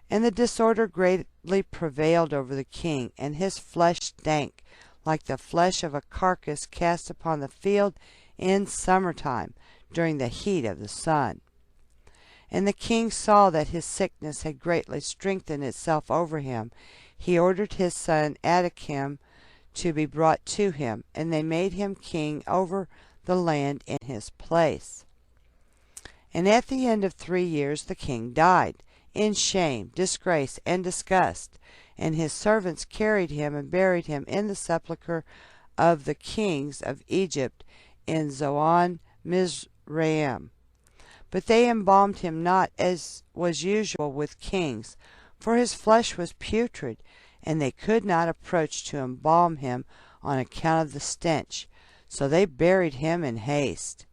And the disorder greatly prevailed over the king, and his flesh stank like the flesh of a carcass cast upon the field in summertime, during the heat of the sun. And the king saw that his sickness had greatly strengthened itself over him. He ordered his son Adikam to be brought to him, and they made him king over the land in his place. And at the end of 3 years the king died, in shame, disgrace, and disgust. And his servants carried him and buried him in the sepulchre of the kings of Egypt in Zoan Mizraim. But they embalmed him not, as was usual with kings, for his flesh was putrid, and they could not approach to embalm him on account of the stench. So they buried him in haste.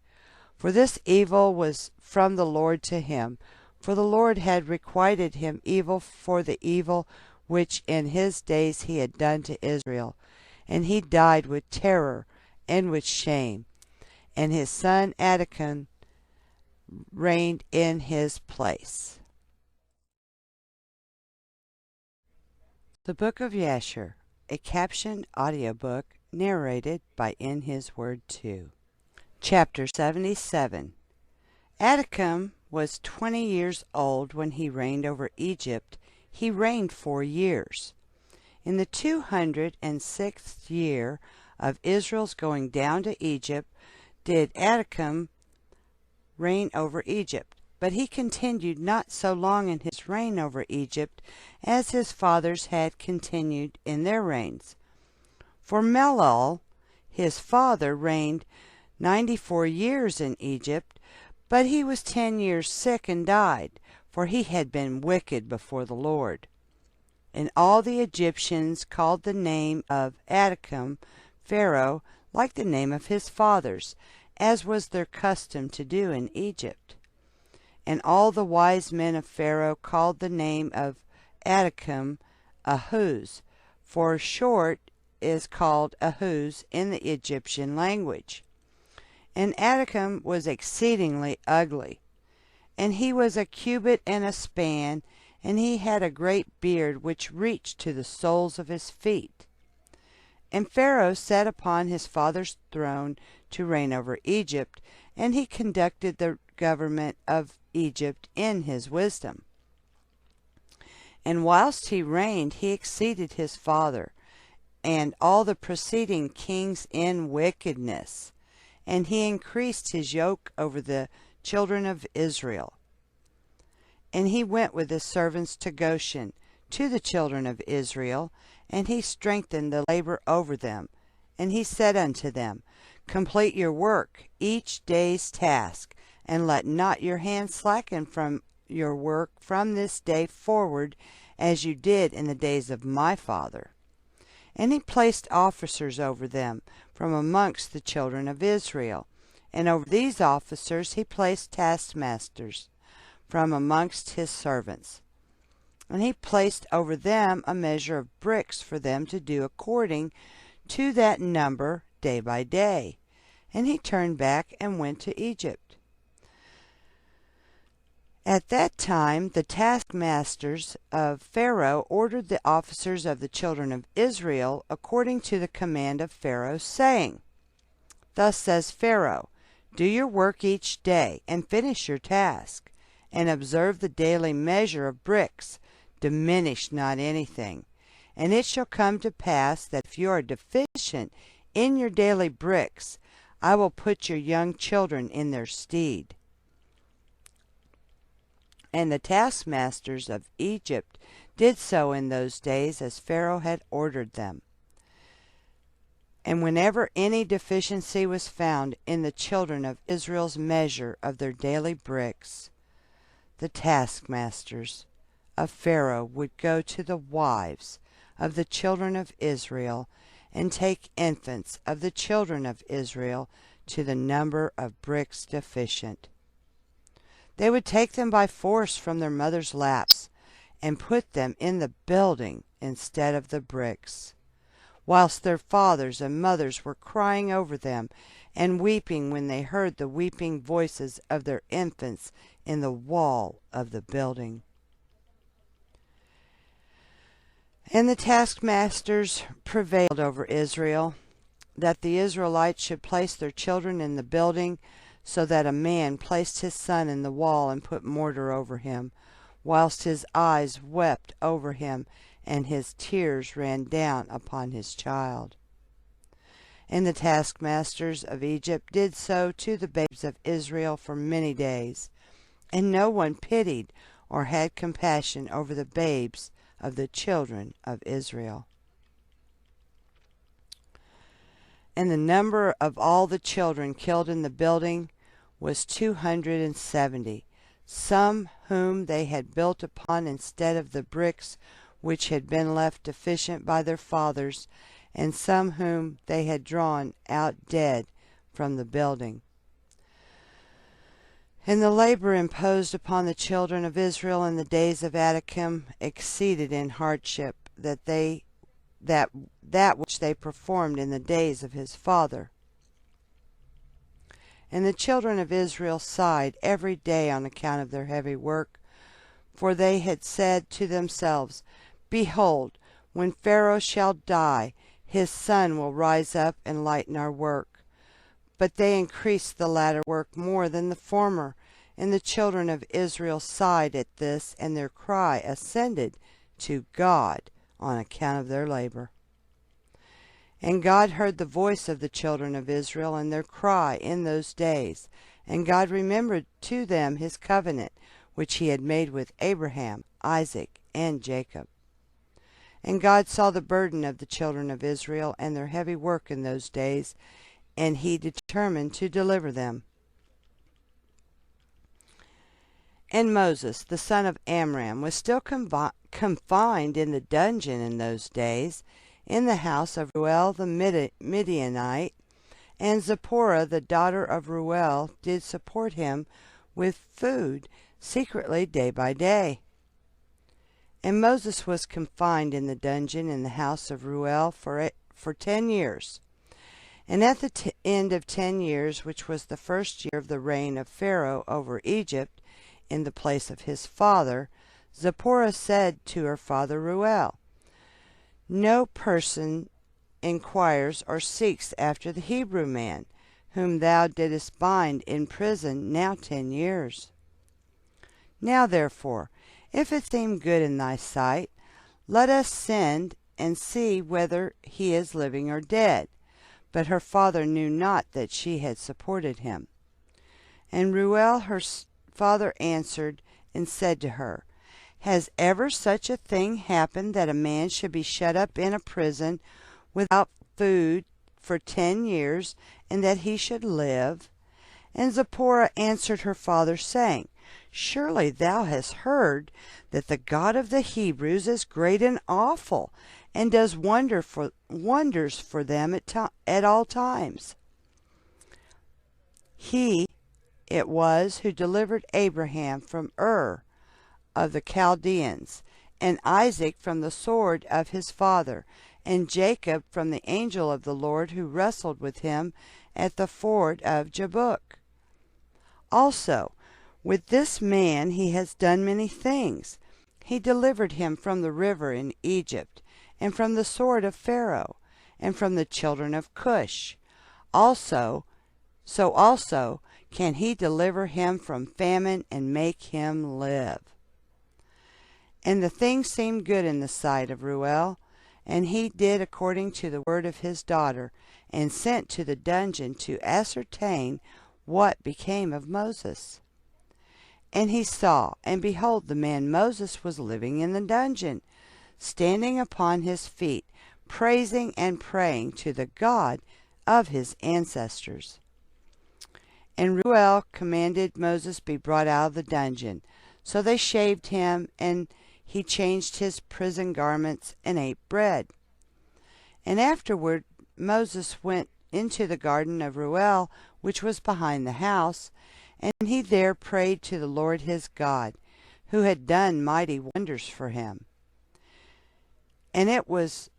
For this evil was from the Lord to him, for the Lord had requited him evil for the evil which in his days he had done to Israel. And he died with terror and with shame. And his son Adikam reigned in his place. The Book of Jasher, a captioned audiobook narrated by In His Word 2. Chapter 77. Adikam was 20 years old when he reigned over Egypt. He reigned 4 years. In the 206th year of Israel's going down to Egypt did Adikam reign over Egypt. But he continued not so long in his reign over Egypt as his fathers had continued in their reigns. For Melul, his father, reigned 94 years in Egypt, but he was 10 years sick and died, for he had been wicked before the Lord. And all the Egyptians called the name of Adikam Pharaoh, like the name of his fathers, as was their custom to do in Egypt. And all the wise men of Pharaoh called the name of Adikam Ahuz, for short is called Ahuz in the Egyptian language. And Adikam was exceedingly ugly, and he was 1 cubit and a span, and he had a great beard which reached to the soles of his feet. And Pharaoh sat upon his father's throne to reign over Egypt, and he conducted the government of Egypt in his wisdom. And whilst he reigned, he exceeded his father, and all the preceding kings in wickedness, and he increased his yoke over the children of Israel. And he went with his servants to Goshen, to the children of Israel, and he strengthened the labor over them. And he said unto them, Complete your work, each day's task, and let not your hand slacken from your work from this day forward, as you did in the days of my father. And he placed officers over them from amongst the children of Israel. And over these officers he placed taskmasters from amongst his servants. And he placed over them a measure of bricks for them to do according to that number day by day. And he turned back and went to Egypt. At that time the taskmasters of Pharaoh ordered the officers of the children of Israel according to the command of Pharaoh, saying, Thus says Pharaoh, Do your work each day, and finish your task, and observe the daily measure of bricks, diminish not anything. And it shall come to pass that if you are deficient in your daily bricks, I will put your young children in their stead. And the taskmasters of Egypt did so in those days as Pharaoh had ordered them. And whenever any deficiency was found in the children of Israel's measure of their daily bricks, the taskmasters of Pharaoh would go to the wives of the children of Israel and take infants of the children of Israel to the number of bricks deficient. They would take them by force from their mothers' laps and put them in the building instead of the bricks, whilst their fathers and mothers were crying over them and weeping when they heard the weeping voices of their infants in the wall of the building. And the taskmasters prevailed over Israel, that the Israelites should place their children in the building, so that a man placed his son in the wall and put mortar over him, whilst his eyes wept over him, and his tears ran down upon his child. And the taskmasters of Egypt did so to the babes of Israel for many days, and no one pitied or had compassion over the babes of the children of Israel. And the number of all the children killed in the building was 270, some whom they had built upon instead of the bricks which had been left deficient by their fathers, and some whom they had drawn out dead from the building. And the labor imposed upon the children of Israel in the days of Anakim exceeded in hardship that which they performed in the days of his father. And the children of Israel sighed every day on account of their heavy work, for they had said to themselves, Behold, when Pharaoh shall die, his son will rise up and lighten our work. But they increased the latter work more than the former, and the children of Israel sighed at this, and their cry ascended to God on account of their labor. And God heard the voice of the children of Israel and their cry in those days, and God remembered to them his covenant, which he had made with Abraham, Isaac, and Jacob. And God saw the burden of the children of Israel and their heavy work in those days, and he determined to deliver them. And Moses, the son of Amram, was still confined in the dungeon in those days, in the house of Reuel the Midianite, and Zipporah the daughter of Reuel did support him with food secretly day by day. And Moses was confined in the dungeon in the house of Reuel for 10 years. And at the end of 10 years, which was the first year of the reign of Pharaoh over Egypt, in the place of his father, Zipporah said to her father Reuel, No person inquires or seeks after the Hebrew man, whom thou didst bind in prison now 10 years. Now therefore, if it seem good in thy sight, let us send and see whether he is living or dead. But her father knew not that she had supported him. And Reuel her father answered and said to her, Has ever such a thing happened, that a man should be shut up in a prison without food for 10 years, and that he should live? And Zipporah answered her father, saying, Surely thou hast heard that the God of the Hebrews is great and awful, and does wonders for them at all times. He it was who delivered Abraham from Ur of the Chaldeans, and Isaac from the sword of his father, and Jacob from the angel of the Lord who wrestled with him at the ford of Jabbok. Also, with this man he has done many things. He delivered him from the river in Egypt, and from the sword of Pharaoh, and from the children of Cush. Also can he deliver him from famine and make him live. And the thing seemed good in the sight of Reuel, and he did according to the word of his daughter, and sent to the dungeon to ascertain what became of Moses. And he saw, and behold, the man Moses was living in the dungeon, standing upon his feet, praising and praying to the God of his ancestors. And Reuel commanded Moses be brought out of the dungeon. So they shaved him, and he changed his prison garments and ate bread. And afterward Moses went into the garden of Reuel, which was behind the house, and he there prayed to the Lord his God, who had done mighty wonders for him. And it was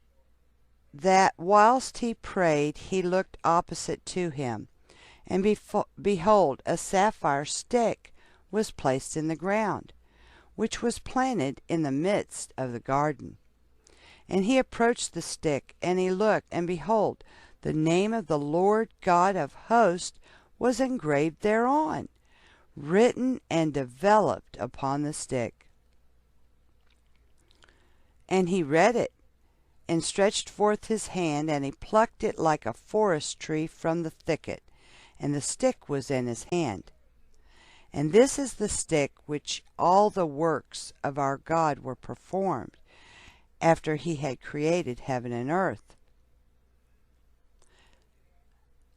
that whilst he prayed, he looked opposite to him, and behold, a sapphire stick was placed in the ground, which was planted in the midst of the garden. And he approached the stick, and he looked, and behold, the name of the Lord God of hosts was engraved thereon, written and developed upon the stick. And he read it, and stretched forth his hand, and he plucked it like a forest tree from the thicket, and the stick was in his hand. And this is the stick which all the works of our God were performed, after he had created heaven and earth.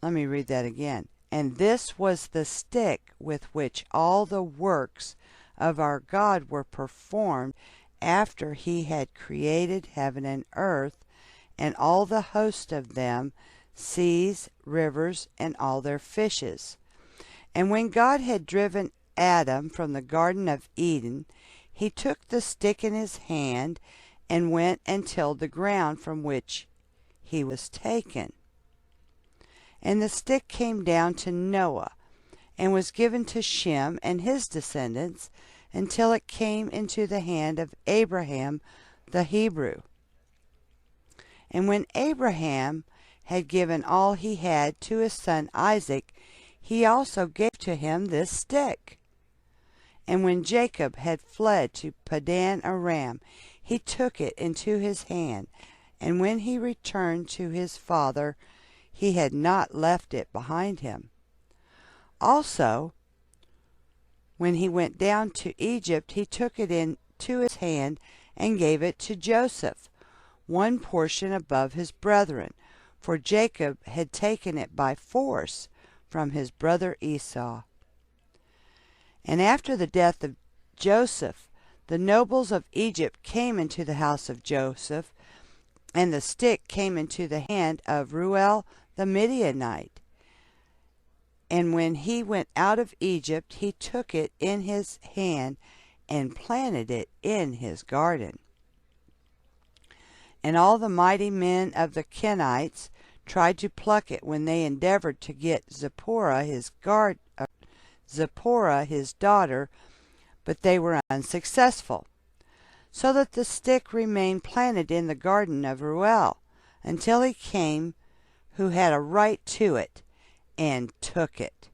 Let me read that again. And this was the stick with which all the works of our God were performed, after he had created heaven and earth, and all the host of them, seas, rivers, and all their fishes. And when God had driven Adam from the Garden of Eden, he took the stick in his hand, and went and tilled the ground from which he was taken. And the stick came down to Noah, and was given to Shem and his descendants, until it came into the hand of Abraham the Hebrew. And when Abraham had given all he had to his son Isaac, he also gave to him this stick. And when Jacob had fled to Padan Aram, he took it into his hand, and when he returned to his father, he had not left it behind him. Also, when he went down to Egypt, he took it into his hand and gave it to Joseph, one portion above his brethren, for Jacob had taken it by force from his brother Esau. And after the death of Joseph, the nobles of Egypt came into the house of Joseph, and the stick came into the hand of Reuel the Midianite. And when he went out of Egypt, he took it in his hand and planted it in his garden. And all the mighty men of the Kenites tried to pluck it when they endeavored to get Zipporah his daughter, but they were unsuccessful, so that the stick remained planted in the garden of Reuel, until he came who had a right to it, and took it.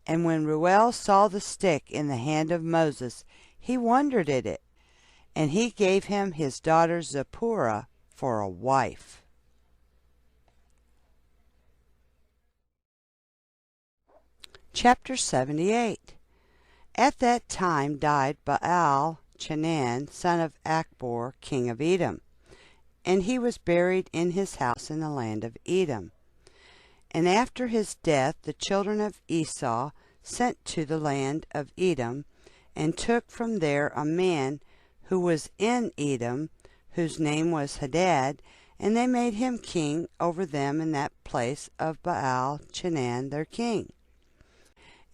And when Reuel saw the stick in the hand of Moses, he wondered at it, and he gave him his daughter Zipporah for a wife. Chapter 78. At that time died Baal-Chanan, son of Achbor, king of Edom, and he was buried in his house in the land of Edom. And after his death the children of Esau sent to the land of Edom, and took from there a man who was in Edom, whose name was Hadad, and they made him king over them in that place of Baal-Chanan their king.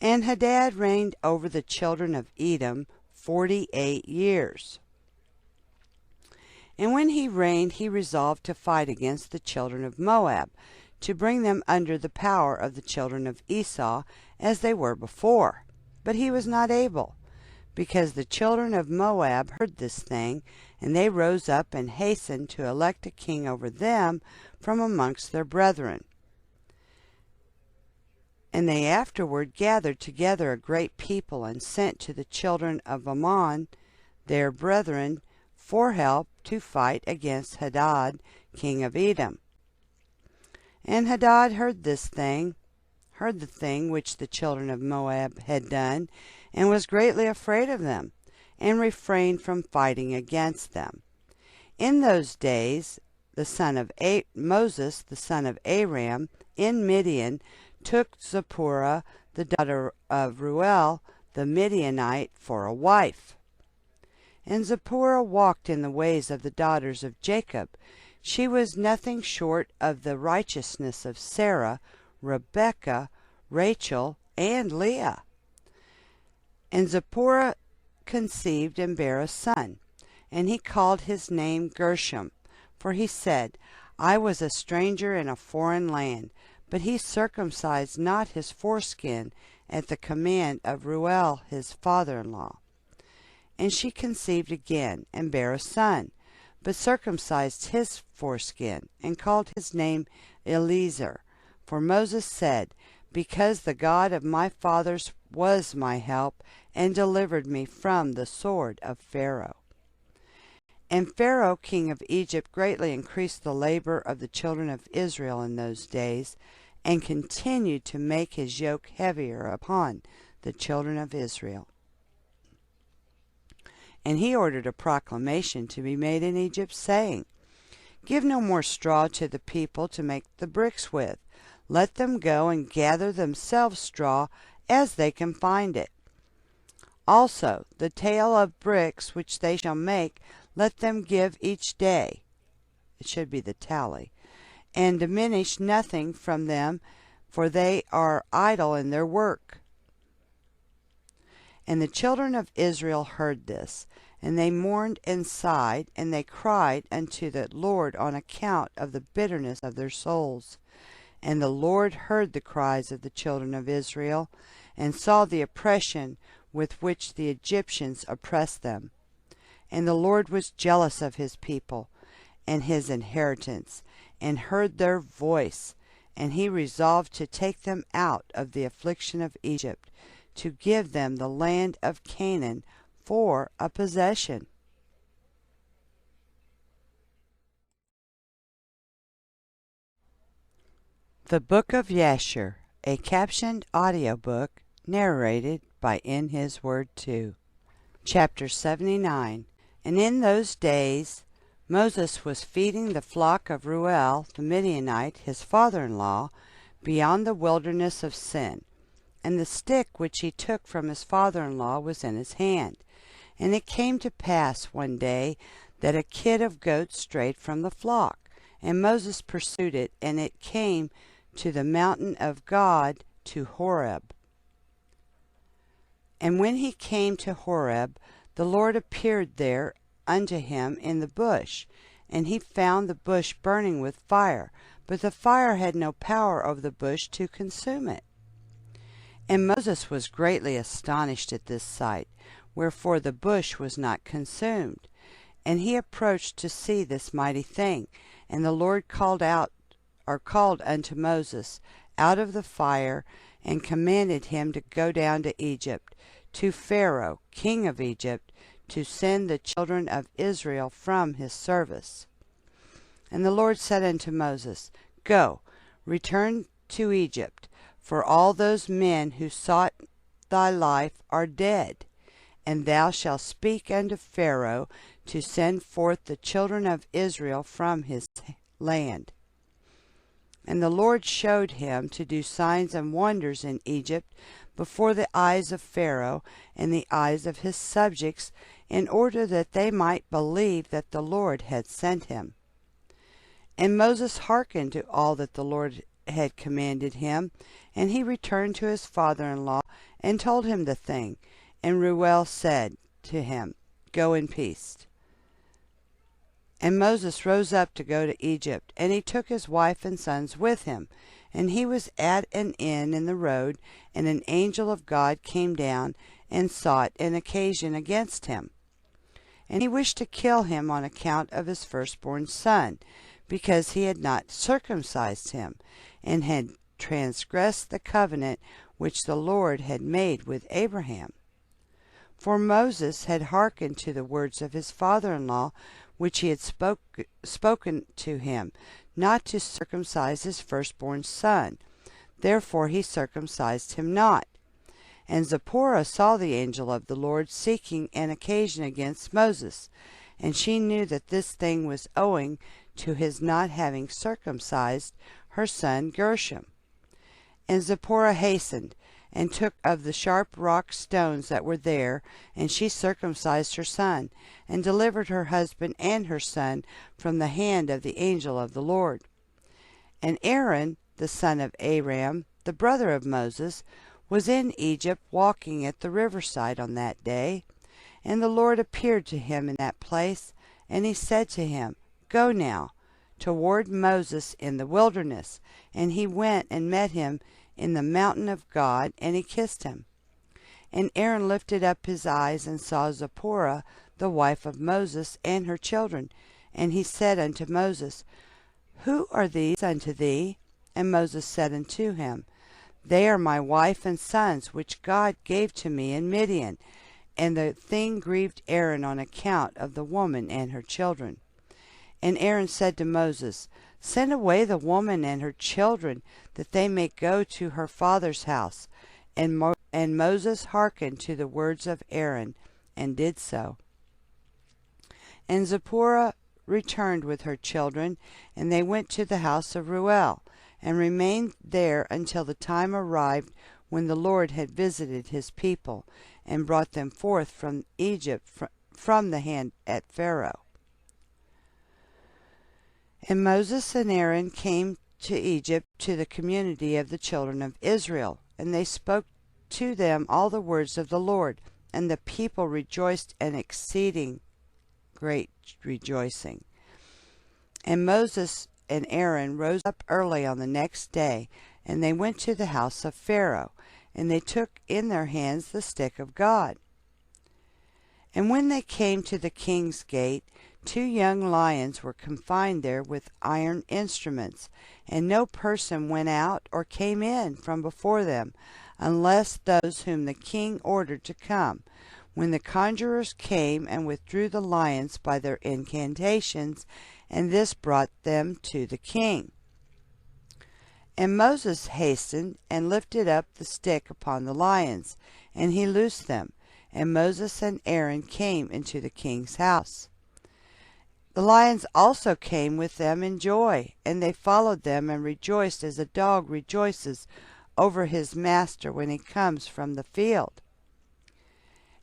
And Hadad reigned over the children of Edom 48 years. And when he reigned, he resolved to fight against the children of Moab, to bring them under the power of the children of Esau, as they were before. But he was not able, because the children of Moab heard this thing, and they rose up and hastened to elect a king over them from amongst their brethren. And they afterward gathered together a great people, and sent to the children of Ammon, their brethren, for help to fight against Hadad, king of Edom. And Hadad heard heard the thing which the children of Moab had done, and was greatly afraid of them, and refrained from fighting against them. In those days Moses, the son of Aram, in Midian, took Zipporah, the daughter of Reuel, the Midianite, for a wife. And Zipporah walked in the ways of the daughters of Jacob. She was nothing short of the righteousness of Sarah, Rebekah, Rachel, and Leah. And Zipporah conceived and bare a son, and he called his name Gershom, for he said, I was a stranger in a foreign land. But he circumcised not his foreskin at the command of Reuel his father-in-law. And she conceived again, and bare a son, but circumcised his foreskin, and called his name Eliezer. For Moses said, Because the God of my fathers was my help, and delivered me from the sword of Pharaoh. And Pharaoh king of Egypt greatly increased the labor of the children of Israel in those days, and continued to make his yoke heavier upon the children of Israel. And he ordered a proclamation to be made in Egypt, saying, Give no more straw to the people to make the bricks with. Let them go and gather themselves straw as they can find it. Also the tale of bricks which they shall make, let them give each day. It should be the tally. And diminish nothing from them, for they are idle in their work. And the children of Israel heard this, and they mourned and sighed, and they cried unto the Lord on account of the bitterness of their souls. And the Lord heard the cries of the children of Israel, and saw the oppression with which the Egyptians oppressed them. And the Lord was jealous of his people and his inheritance, and heard their voice, and he resolved to take them out of the affliction of Egypt, to give them the land of Canaan for a possession. The Book of Jasher, a captioned audiobook narrated by In His Word 2. Chapter 79. And in those days Moses was feeding the flock of Reuel the Midianite, his father-in-law, beyond the wilderness of Sin. And the stick which he took from his father-in-law was in his hand. And it came to pass one day that a kid of goats strayed from the flock, and Moses pursued it, and it came to the mountain of God, to Horeb. And when he came to Horeb, the Lord appeared there unto him in the bush, and he found the bush burning with fire, but the fire had no power over the bush to consume it. And Moses was greatly astonished at this sight, wherefore the bush was not consumed. And he approached to see this mighty thing, and the Lord called unto Moses out of the fire, and commanded him to go down to Egypt, to Pharaoh king of Egypt, to send the children of Israel from his service. And the Lord said unto Moses, Go, return to Egypt, for all those men who sought thy life are dead. And thou shalt speak unto Pharaoh to send forth the children of Israel from his land. And the Lord showed him to do signs and wonders in Egypt before the eyes of Pharaoh and the eyes of his subjects, in order that they might believe that the Lord had sent him. And Moses hearkened to all that the Lord had commanded him, and he returned to his father-in-law and told him the thing. And Reuel said to him, Go in peace. And Moses rose up to go to Egypt, and he took his wife and sons with him. And he was at an inn in the road, and an angel of God came down and sought an occasion against him. And he wished to kill him on account of his firstborn son, because he had not circumcised him, and had transgressed the covenant which the Lord had made with Abraham. For Moses had hearkened to the words of his father-in-law, which he had spoken to him, not to circumcise his firstborn son. therefore he circumcised him not. And Zipporah saw the angel of the Lord seeking an occasion against Moses, and she knew that this thing was owing to his not having circumcised her son Gershom. And Zipporah hastened, and took of the sharp rock stones that were there, and she circumcised her son, and delivered her husband and her son from the hand of the angel of the Lord. And Aaron, the son of Aram, the brother of Moses, was in Egypt walking at the riverside on that day. And the Lord appeared to him in that place, and he said to him, Go now toward Moses in the wilderness. And he went and met him in the mountain of God, and he kissed him. And Aaron lifted up his eyes and saw Zipporah, the wife of Moses, and her children. And he said unto Moses, Who are these unto thee? And Moses said unto him, They are my wife and sons, which God gave to me in Midian. And the thing grieved Aaron on account of the woman and her children. And Aaron said to Moses, Send away the woman and her children, that they may go to her father's house. And Moses hearkened to the words of Aaron, and did so. And Zipporah returned with her children, and they went to the house of Reuel, and remained there until the time arrived when the Lord had visited his people, and brought them forth from Egypt from the hand at Pharaoh. And Moses and Aaron came to Egypt to the community of the children of Israel, and they spoke to them all the words of the Lord, and the people rejoiced an exceeding great rejoicing. And Moses and Aaron rose up early on the next day, and they went to the house of Pharaoh, and they took in their hands the stick of God. And when they came to the king's gate, 2 young lions were confined there with iron instruments, and no person went out or came in from before them, unless those whom the king ordered to come. When the conjurers came and withdrew the lions by their incantations, and this brought them to the king. And Moses hastened and lifted up the stick upon the lions, and he loosed them. And Moses and Aaron came into the king's house. The lions also came with them in joy, and they followed them and rejoiced as a dog rejoices over his master when he comes from the field.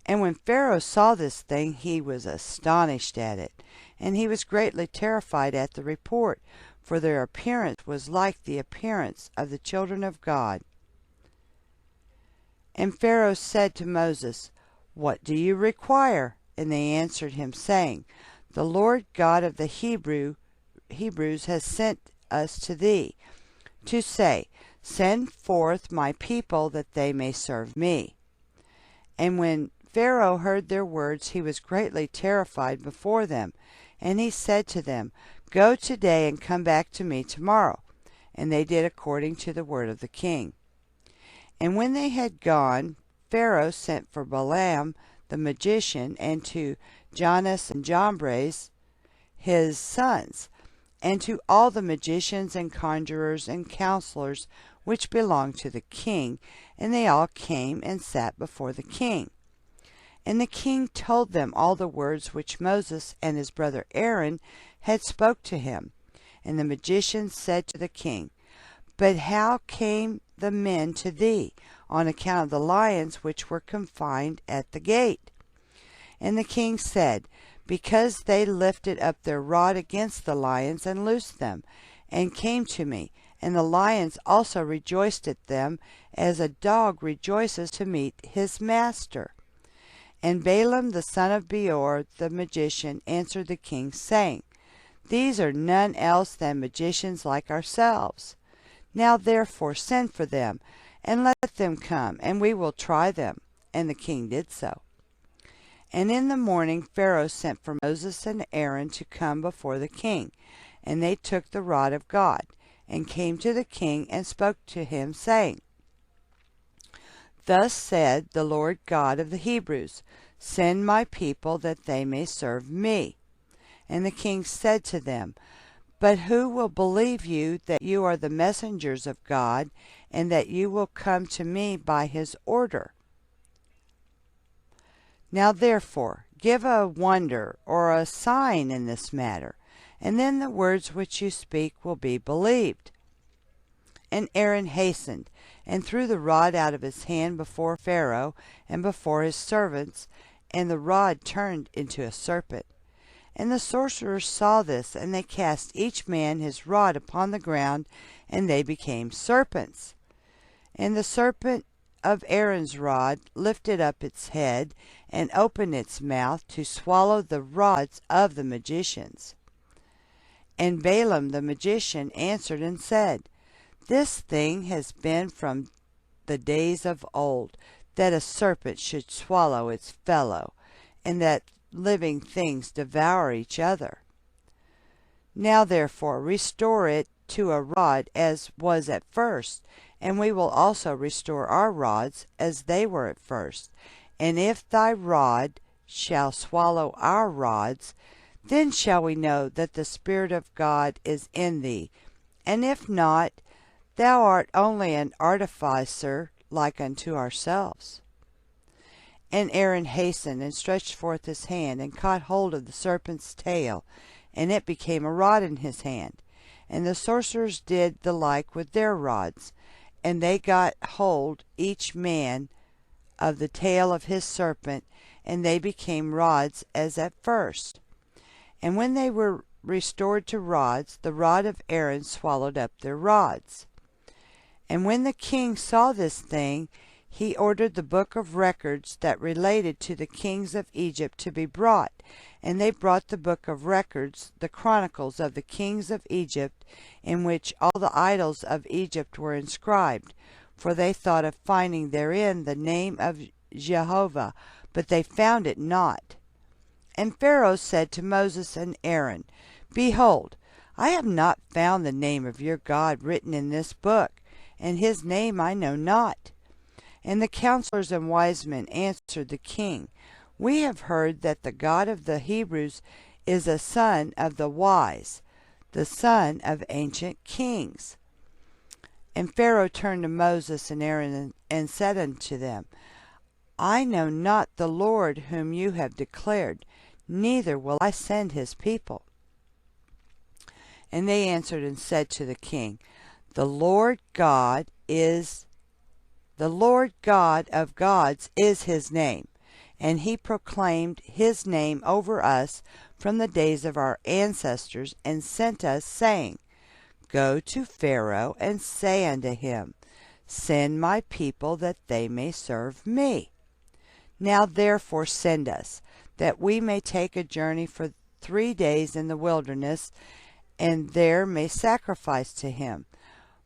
And when Pharaoh saw this thing, he was astonished at it, and he was greatly terrified at the report, for their appearance was like the appearance of the children of God. And Pharaoh said to Moses, What do you require? And they answered him, saying, The Lord God of the Hebrews has sent us to thee, to say, Send forth my people, that they may serve me. And when Pharaoh heard their words, he was greatly terrified before them. And he said to them, Go today, and come back to me tomorrow. And they did according to the word of the king. And when they had gone, Pharaoh sent for Balaam the magician, and to Jannes and Jambres his sons, and to all the magicians and conjurers and counselors which belonged to the king, and they all came and sat before the king. And the king told them all the words which Moses and his brother Aaron had spoke to him. And the magicians said to the king, But how came the men to thee, on account of the lions which were confined at the gate? And the king said, Because they lifted up their rod against the lions, and loosed them, and came to me. And the lions also rejoiced at them, as a dog rejoices to meet his master. And Balaam the son of Beor the magician answered the king, saying, These are none else than magicians like ourselves. Now therefore send for them, and let them come, and we will try them. And the king did so. And in the morning Pharaoh sent for Moses and Aaron to come before the king. And they took the rod of God, and came to the king, and spoke to him, saying, Thus said the Lord God of the Hebrews, Send my people, that they may serve me. And the king said to them, But who will believe you that you are the messengers of God, and that you will come to me by his order? Now therefore give a wonder or a sign in this matter, and then the words which you speak will be believed. And Aaron hastened, and threw the rod out of his hand before Pharaoh and before his servants, and the rod turned into a serpent. And the sorcerers saw this, and they cast each man his rod upon the ground, and they became serpents. And the serpent of Aaron's rod lifted up its head, and opened its mouth to swallow the rods of the magicians. And Balaam the magician answered and said, This thing has been from the days of old, that a serpent should swallow its fellow, and that living things devour each other. Now therefore restore it to a rod as was at first, and we will also restore our rods as they were at first. And if thy rod shall swallow our rods, then shall we know that the Spirit of God is in thee. And if not, thou art only an artificer like unto ourselves. And Aaron hastened and stretched forth his hand, and caught hold of the serpent's tail, and it became a rod in his hand. And the sorcerers did the like with their rods, and they got hold each man of the tail of his serpent, and they became rods as at first. And when they were restored to rods, the rod of Aaron swallowed up their rods. And when the king saw this thing, he ordered the book of records that related to the kings of Egypt to be brought. And they brought the book of records, the chronicles of the kings of Egypt, in which all the idols of Egypt were inscribed. For they thought of finding therein the name of Jehovah, but they found it not. And Pharaoh said to Moses and Aaron, Behold, I have not found the name of your God written in this book, and his name I know not. And the counselors and wise men answered the king, We have heard that the God of the Hebrews is a son of the wise, the son of ancient kings. And Pharaoh turned to Moses and Aaron and said unto them, I know not the Lord whom you have declared, neither will I send his people. And they answered and said to the king, The Lord God of gods is his name, and he proclaimed his name over us from the days of our ancestors, and sent us, saying, Go to Pharaoh, and say unto him, Send my people, that they may serve me. Now therefore send us, that we may take a journey for 3 days in the wilderness, and there may sacrifice to him.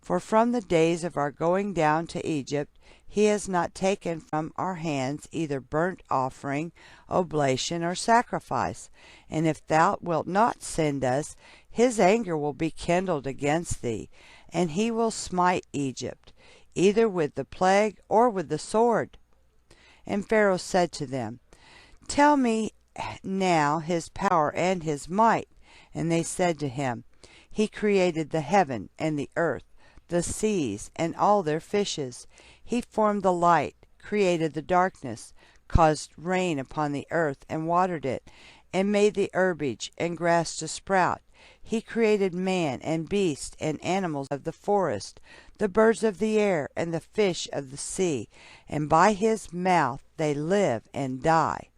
For from the days of our going down to Egypt, he has not taken from our hands either burnt offering, oblation, or sacrifice. And if thou wilt not send us, his anger will be kindled against thee, and he will smite Egypt, either with the plague or with the sword. And Pharaoh said to them, Tell me now his power and his might. And they said to him, He created the heaven and the earth, the seas, and all their fishes. He formed the light, created the darkness, caused rain upon the earth, and watered it, and made the herbage and grass to sprout. He created man and beast and animals of the forest, the birds of the air, and the fish of the sea, and by his mouth they live and die.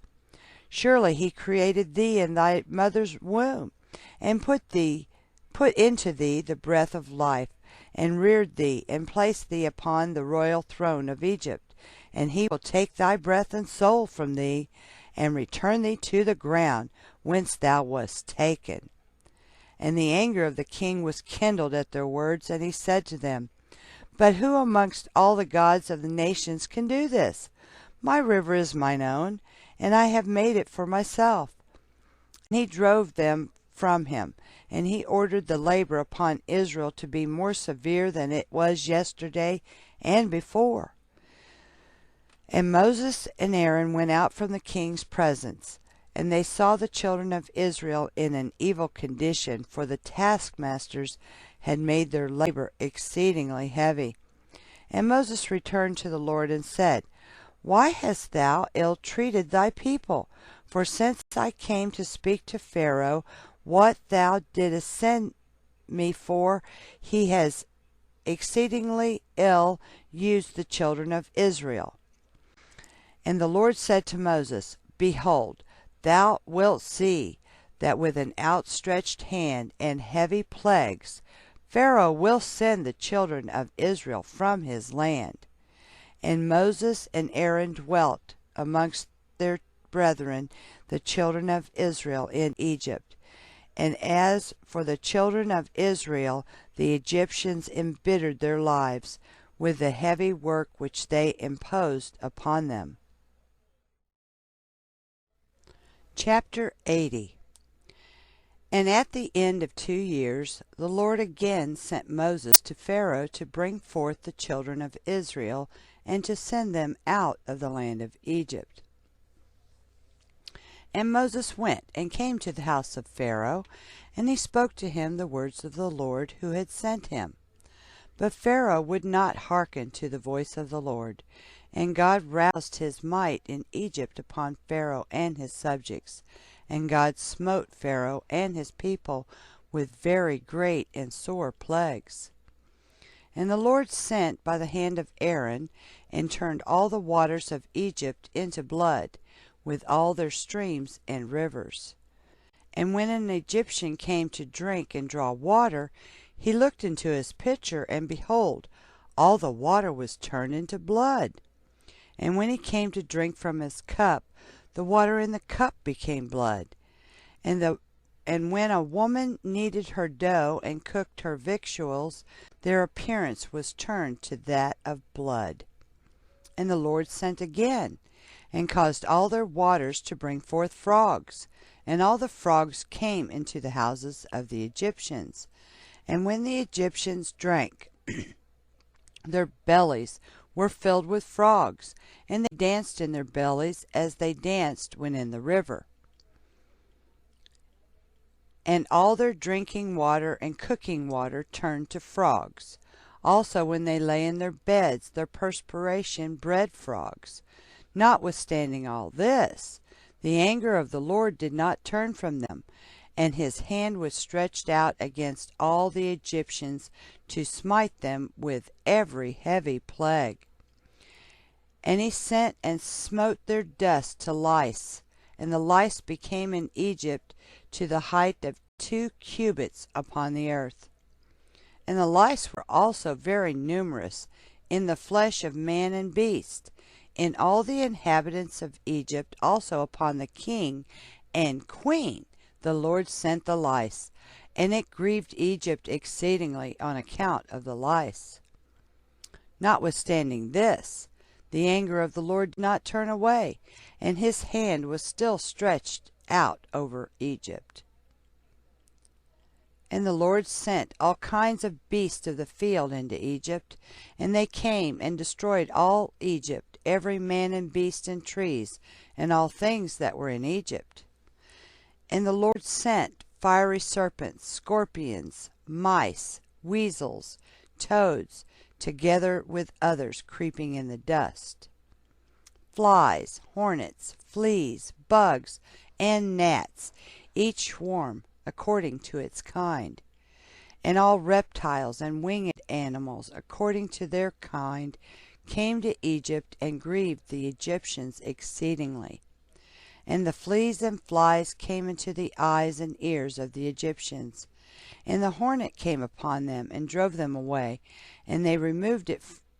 Surely he created thee in thy mother's womb, and put into thee the breath of life, and reared thee, and placed thee upon the royal throne of Egypt. And he will take thy breath and soul from thee, and return thee to the ground whence thou wast taken. And the anger of the king was kindled at their words, and he said to them, But who amongst all the gods of the nations can do this? My river is mine own, and I have made it for myself. And he drove them from him, and he ordered the labor upon Israel to be more severe than it was yesterday and before. And Moses and Aaron went out from the king's presence, And they saw the children of Israel in an evil condition, for the taskmasters had made their labor exceedingly heavy. And Moses returned to the Lord and said, Why hast thou ill-treated thy people? For since I came to speak to Pharaoh, what thou didst send me for, he has exceedingly ill used the children of Israel. And the Lord said to Moses, Behold, thou wilt see that with an outstretched hand and heavy plagues Pharaoh will send the children of Israel from his land. And Moses and Aaron dwelt amongst their brethren, the children of Israel, in Egypt. And as for the children of Israel, the Egyptians embittered their lives with the heavy work which they imposed upon them. Chapter 80. And at the end of 2 years, the Lord again sent Moses to Pharaoh to bring forth the children of Israel and to send them out of the land of Egypt. And Moses went and came to the house of Pharaoh, and he spoke to him the words of the Lord who had sent him. But Pharaoh would not hearken to the voice of the Lord, and God roused his might in Egypt upon Pharaoh and his subjects, and God smote Pharaoh and his people with very great and sore plagues. And the Lord sent by the hand of Aaron, and turned all the waters of Egypt into blood, with all their streams and rivers. And when an Egyptian came to drink and draw water, he looked into his pitcher, and behold, all the water was turned into blood. And when he came to drink from his cup, the water in the cup became blood. And when a woman kneaded her dough and cooked her victuals, their appearance was turned to that of blood. And the Lord sent again, and caused all their waters to bring forth frogs, and all the frogs came into the houses of the Egyptians. And when the Egyptians drank, their bellies were filled with frogs, and they danced in their bellies as they danced when in the river. And all their drinking water and cooking water turned to frogs. Also when they lay in their beds, their perspiration bred frogs. Notwithstanding all this, the anger of the Lord did not turn from them, and his hand was stretched out against all the Egyptians to smite them with every heavy plague. And he sent and smote their dust to lice, and the lice became in Egypt to the height of 2 cubits upon the earth. And the lice were also very numerous in the flesh of man and beast, in all the inhabitants of Egypt, also upon the king and queen the Lord sent the lice, and it grieved Egypt exceedingly on account of the lice. Notwithstanding this, the anger of the Lord did not turn away, and his hand was still stretched out over Egypt. And the Lord sent all kinds of beasts of the field into Egypt, and they came and destroyed all Egypt, every man and beast and trees, and all things that were in Egypt. And the Lord sent fiery serpents, scorpions, mice, weasels, toads, together with others creeping in the dust, flies, hornets, fleas, bugs, and gnats, each swarm according to its kind, and all reptiles and winged animals according to their kind came to Egypt and grieved the Egyptians exceedingly. And the fleas and flies came into the eyes and ears of the Egyptians, and the hornet came upon them and drove them away, and they removed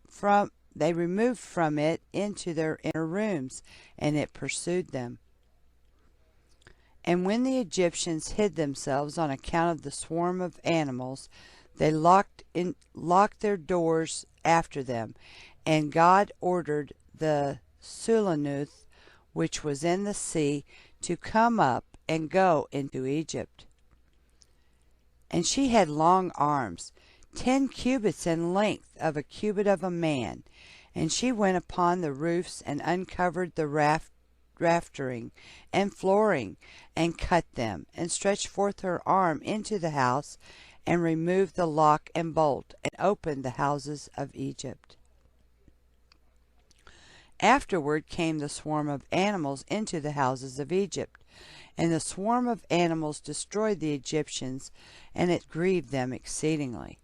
from it into their inner rooms, and it pursued them. And when the Egyptians hid themselves on account of the swarm of animals, they locked their doors after them, and God ordered the Sulanuth, which was in the sea, to come up and go into Egypt. And she had long arms, 10 cubits in length of a cubit of a man, and she went upon the roofs and uncovered the raftering and flooring, and cut them, and stretched forth her arm into the house, and removed the lock and bolt, and opened the houses of Egypt. Afterward came the swarm of animals into the houses of Egypt, and the swarm of animals destroyed the Egyptians, and it grieved them exceedingly.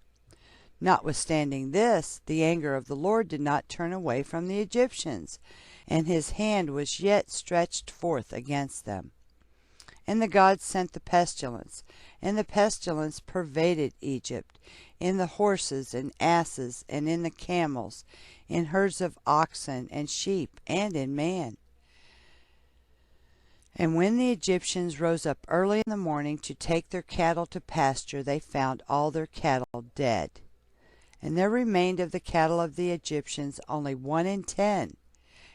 Notwithstanding this, the anger of the Lord did not turn away from the Egyptians, and his hand was yet stretched forth against them. And the gods sent the pestilence, and the pestilence pervaded Egypt, in the horses and asses, and in the camels, in herds of oxen and sheep, and in man. And when the Egyptians rose up early in the morning to take their cattle to pasture, they found all their cattle dead. And there remained of the cattle of the Egyptians only 1 in 10,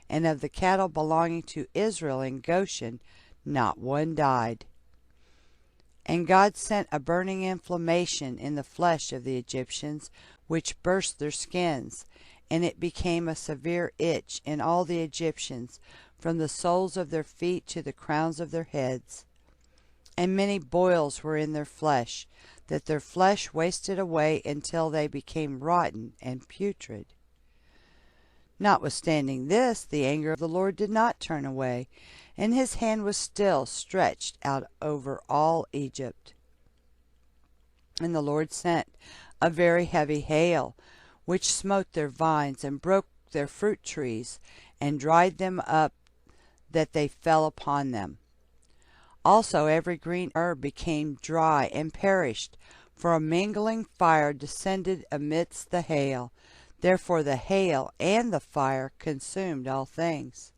and of the cattle belonging to Israel in Goshen not one died. And God sent a burning inflammation in the flesh of the Egyptians, which burst their skins, and it became a severe itch in all the Egyptians, from the soles of their feet to the crowns of their heads. And many boils were in their flesh, that their flesh wasted away until they became rotten and putrid. Notwithstanding this, the anger of the Lord did not turn away, and his hand was still stretched out over all Egypt. And the Lord sent a very heavy hail, which smote their vines, and broke their fruit trees, and dried them up, that they fell upon them. Also every green herb became dry and perished, for a mingling fire descended amidst the hail. Therefore the hail and the fire consumed all things.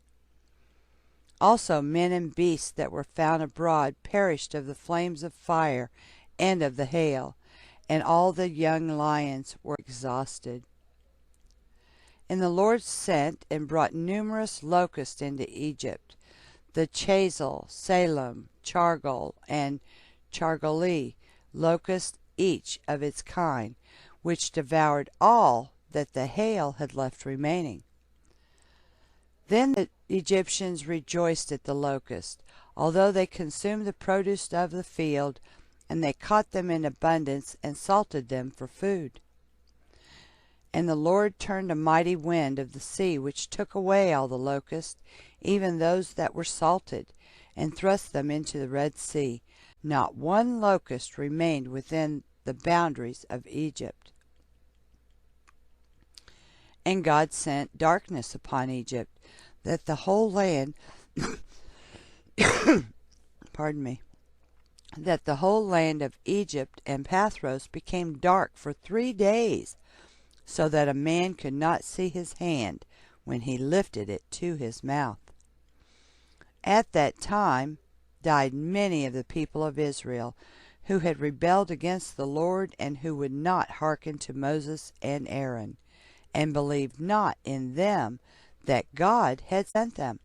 Also men and beasts that were found abroad perished of the flames of fire and of the hail, and all the young lions were exhausted. And the Lord sent and brought numerous locusts into Egypt, the Chazel, Salem, Chargol, and Chargoli, locusts each of its kind, which devoured all that the hail had left remaining. Then the Egyptians rejoiced at the locust, although they consumed the produce of the field, and they caught them in abundance, and salted them for food. And the Lord turned a mighty wind of the sea, which took away all the locusts, even those that were salted, and thrust them into the Red Sea. Not one locust remained within the boundaries of Egypt. And God sent darkness upon Egypt, that the whole land that the whole land of Egypt and Pathros became dark for 3 days, so that a man could not see his hand when he lifted it to his mouth. At that time died many of the people of Israel, who had rebelled against the Lord, and who would not hearken to Moses and Aaron, and believed not in them that God had sent them,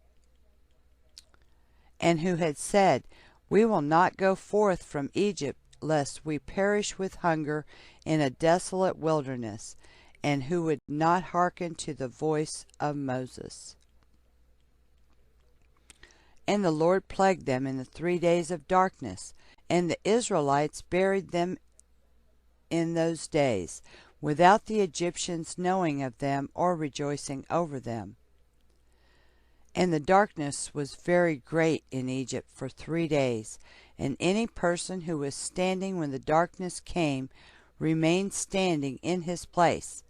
and who had said, We will not go forth from Egypt, lest we perish with hunger in a desolate wilderness, and who would not hearken to the voice of Moses. And the Lord plagued them in the 3 days of darkness, and the Israelites buried them in those days, without the Egyptians knowing of them or rejoicing over them. And the darkness was very great in Egypt for 3 days, and any person who was standing when the darkness came remained standing in his place,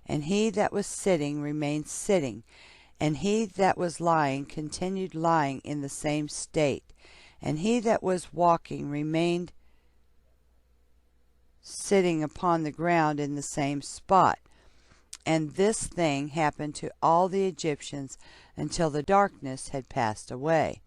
and he that was sitting remained sitting, and he that was lying continued lying in the same state, and he that was walking remained sitting upon the ground in the same spot. And this thing happened to all the Egyptians until the darkness had passed away.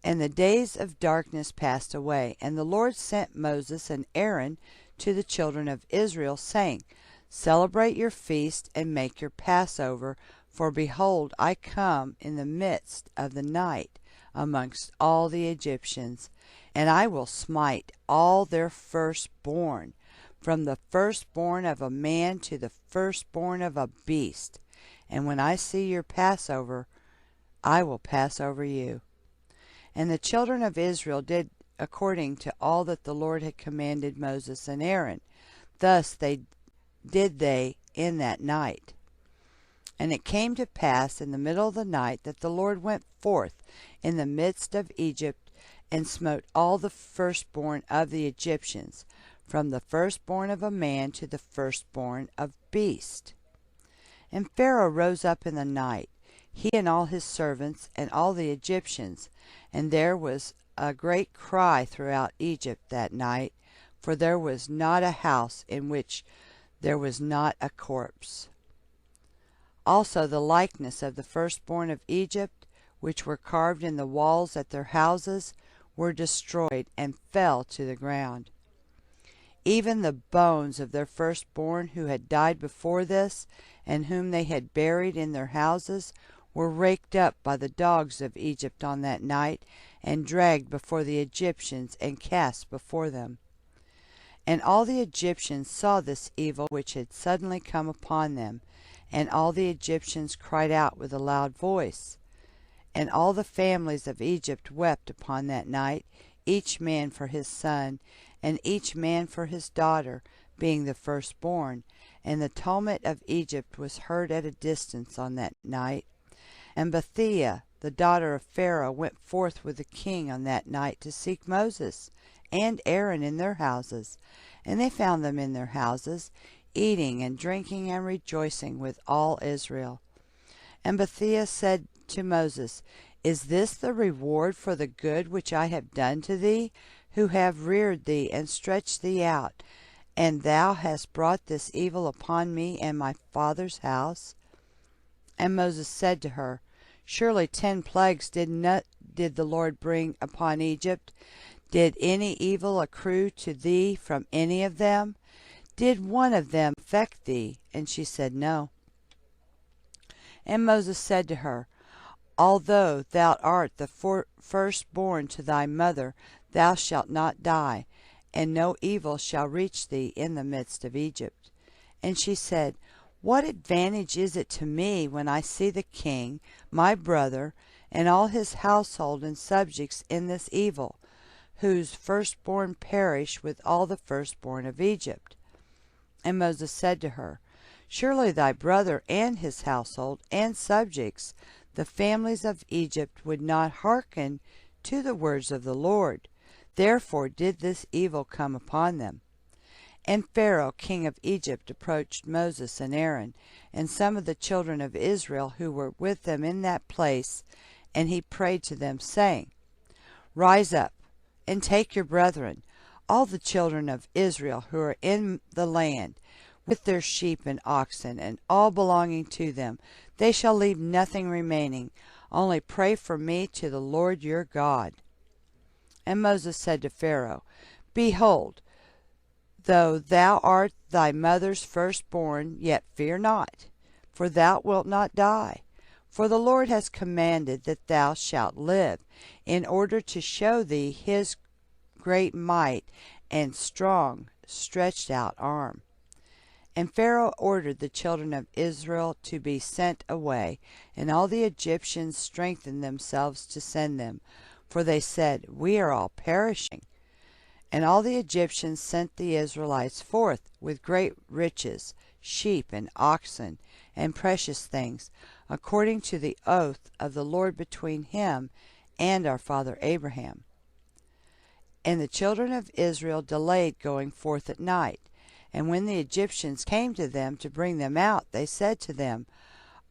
And the days of darkness passed away, and the Lord sent Moses and Aaron to the children of Israel, saying, Celebrate your feast and make your Passover, for behold, I come in the midst of the night amongst all the Egyptians, and I will smite all their firstborn, from the firstborn of a man to the firstborn of a beast. And when I see your Passover, I will pass over you. And the children of Israel did according to all that the Lord had commanded Moses and Aaron. Thus did they in that night. And it came to pass in the middle of the night that the Lord went forth in the midst of Egypt, and smote all the firstborn of the Egyptians, from the firstborn of a man to the firstborn of beast. And Pharaoh rose up in the night, he and all his servants, and all the Egyptians, and there was a great cry throughout Egypt that night, for there was not a house in which there was not a corpse. Also the likeness of the firstborn of Egypt, which were carved in the walls at their houses, were destroyed, and fell to the ground. Even the bones of their firstborn who had died before this, and whom they had buried in their houses, were raked up by the dogs of Egypt on that night, and dragged before the Egyptians, and cast before them. And all the Egyptians saw this evil which had suddenly come upon them, and all the Egyptians cried out with a loud voice. And all the families of Egypt wept upon that night, each man for his son, and each man for his daughter, being the firstborn. And the tumult of Egypt was heard at a distance on that night. And Bethia, the daughter of Pharaoh, went forth with the king on that night to seek Moses and Aaron in their houses. And they found them in their houses, eating and drinking and rejoicing with all Israel. And Bethia said to Moses, Is this the reward for the good which I have done to thee, who have reared thee and stretched thee out, and thou hast brought this evil upon me and my father's house? And Moses said to her, Surely 10 plagues did the Lord bring upon Egypt. Did any evil accrue to thee from any of them? Did one of them affect thee? And she said, No. And Moses said to her, Although thou art the firstborn to thy mother, thou shalt not die, and no evil shall reach thee in the midst of Egypt. And she said, What advantage is it to me when I see the king, my brother, and all his household and subjects in this evil, whose firstborn perish with all the firstborn of Egypt? And Moses said to her, Surely thy brother and his household and subjects, the families of Egypt, would not hearken to the words of the Lord. Therefore did this evil come upon them. And Pharaoh king of Egypt approached Moses and Aaron, and some of the children of Israel who were with them in that place, and he prayed to them, saying, Rise up, and take your brethren, all the children of Israel who are in the land, with their sheep and oxen, and all belonging to them. They shall leave nothing remaining. Only pray for me to the Lord your God. And Moses said to Pharaoh, Behold, though thou art thy mother's firstborn, yet fear not, for thou wilt not die. For the Lord has commanded that thou shalt live, in order to show thee his great might and strong stretched out arm. And Pharaoh ordered the children of Israel to be sent away, and all the Egyptians strengthened themselves to send them, for they said, We are all perishing. And all the Egyptians sent the Israelites forth with great riches, sheep and oxen, and precious things, according to the oath of the Lord between him and our father Abraham. And the children of Israel delayed going forth at night. And when the Egyptians came to them to bring them out, they said to them,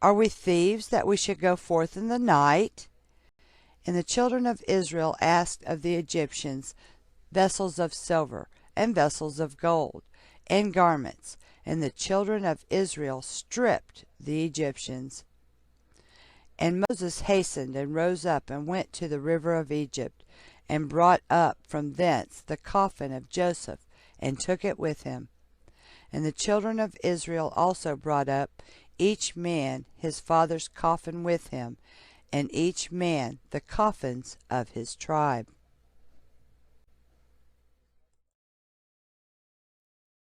Are we thieves that we should go forth in the night? And the children of Israel asked of the Egyptians vessels of silver, and vessels of gold, and garments. And the children of Israel stripped the Egyptians. And Moses hastened and rose up and went to the river of Egypt, and brought up from thence the coffin of Joseph, and took it with him. And the children of Israel also brought up each man his father's coffin with him, and each man the coffins of his tribe.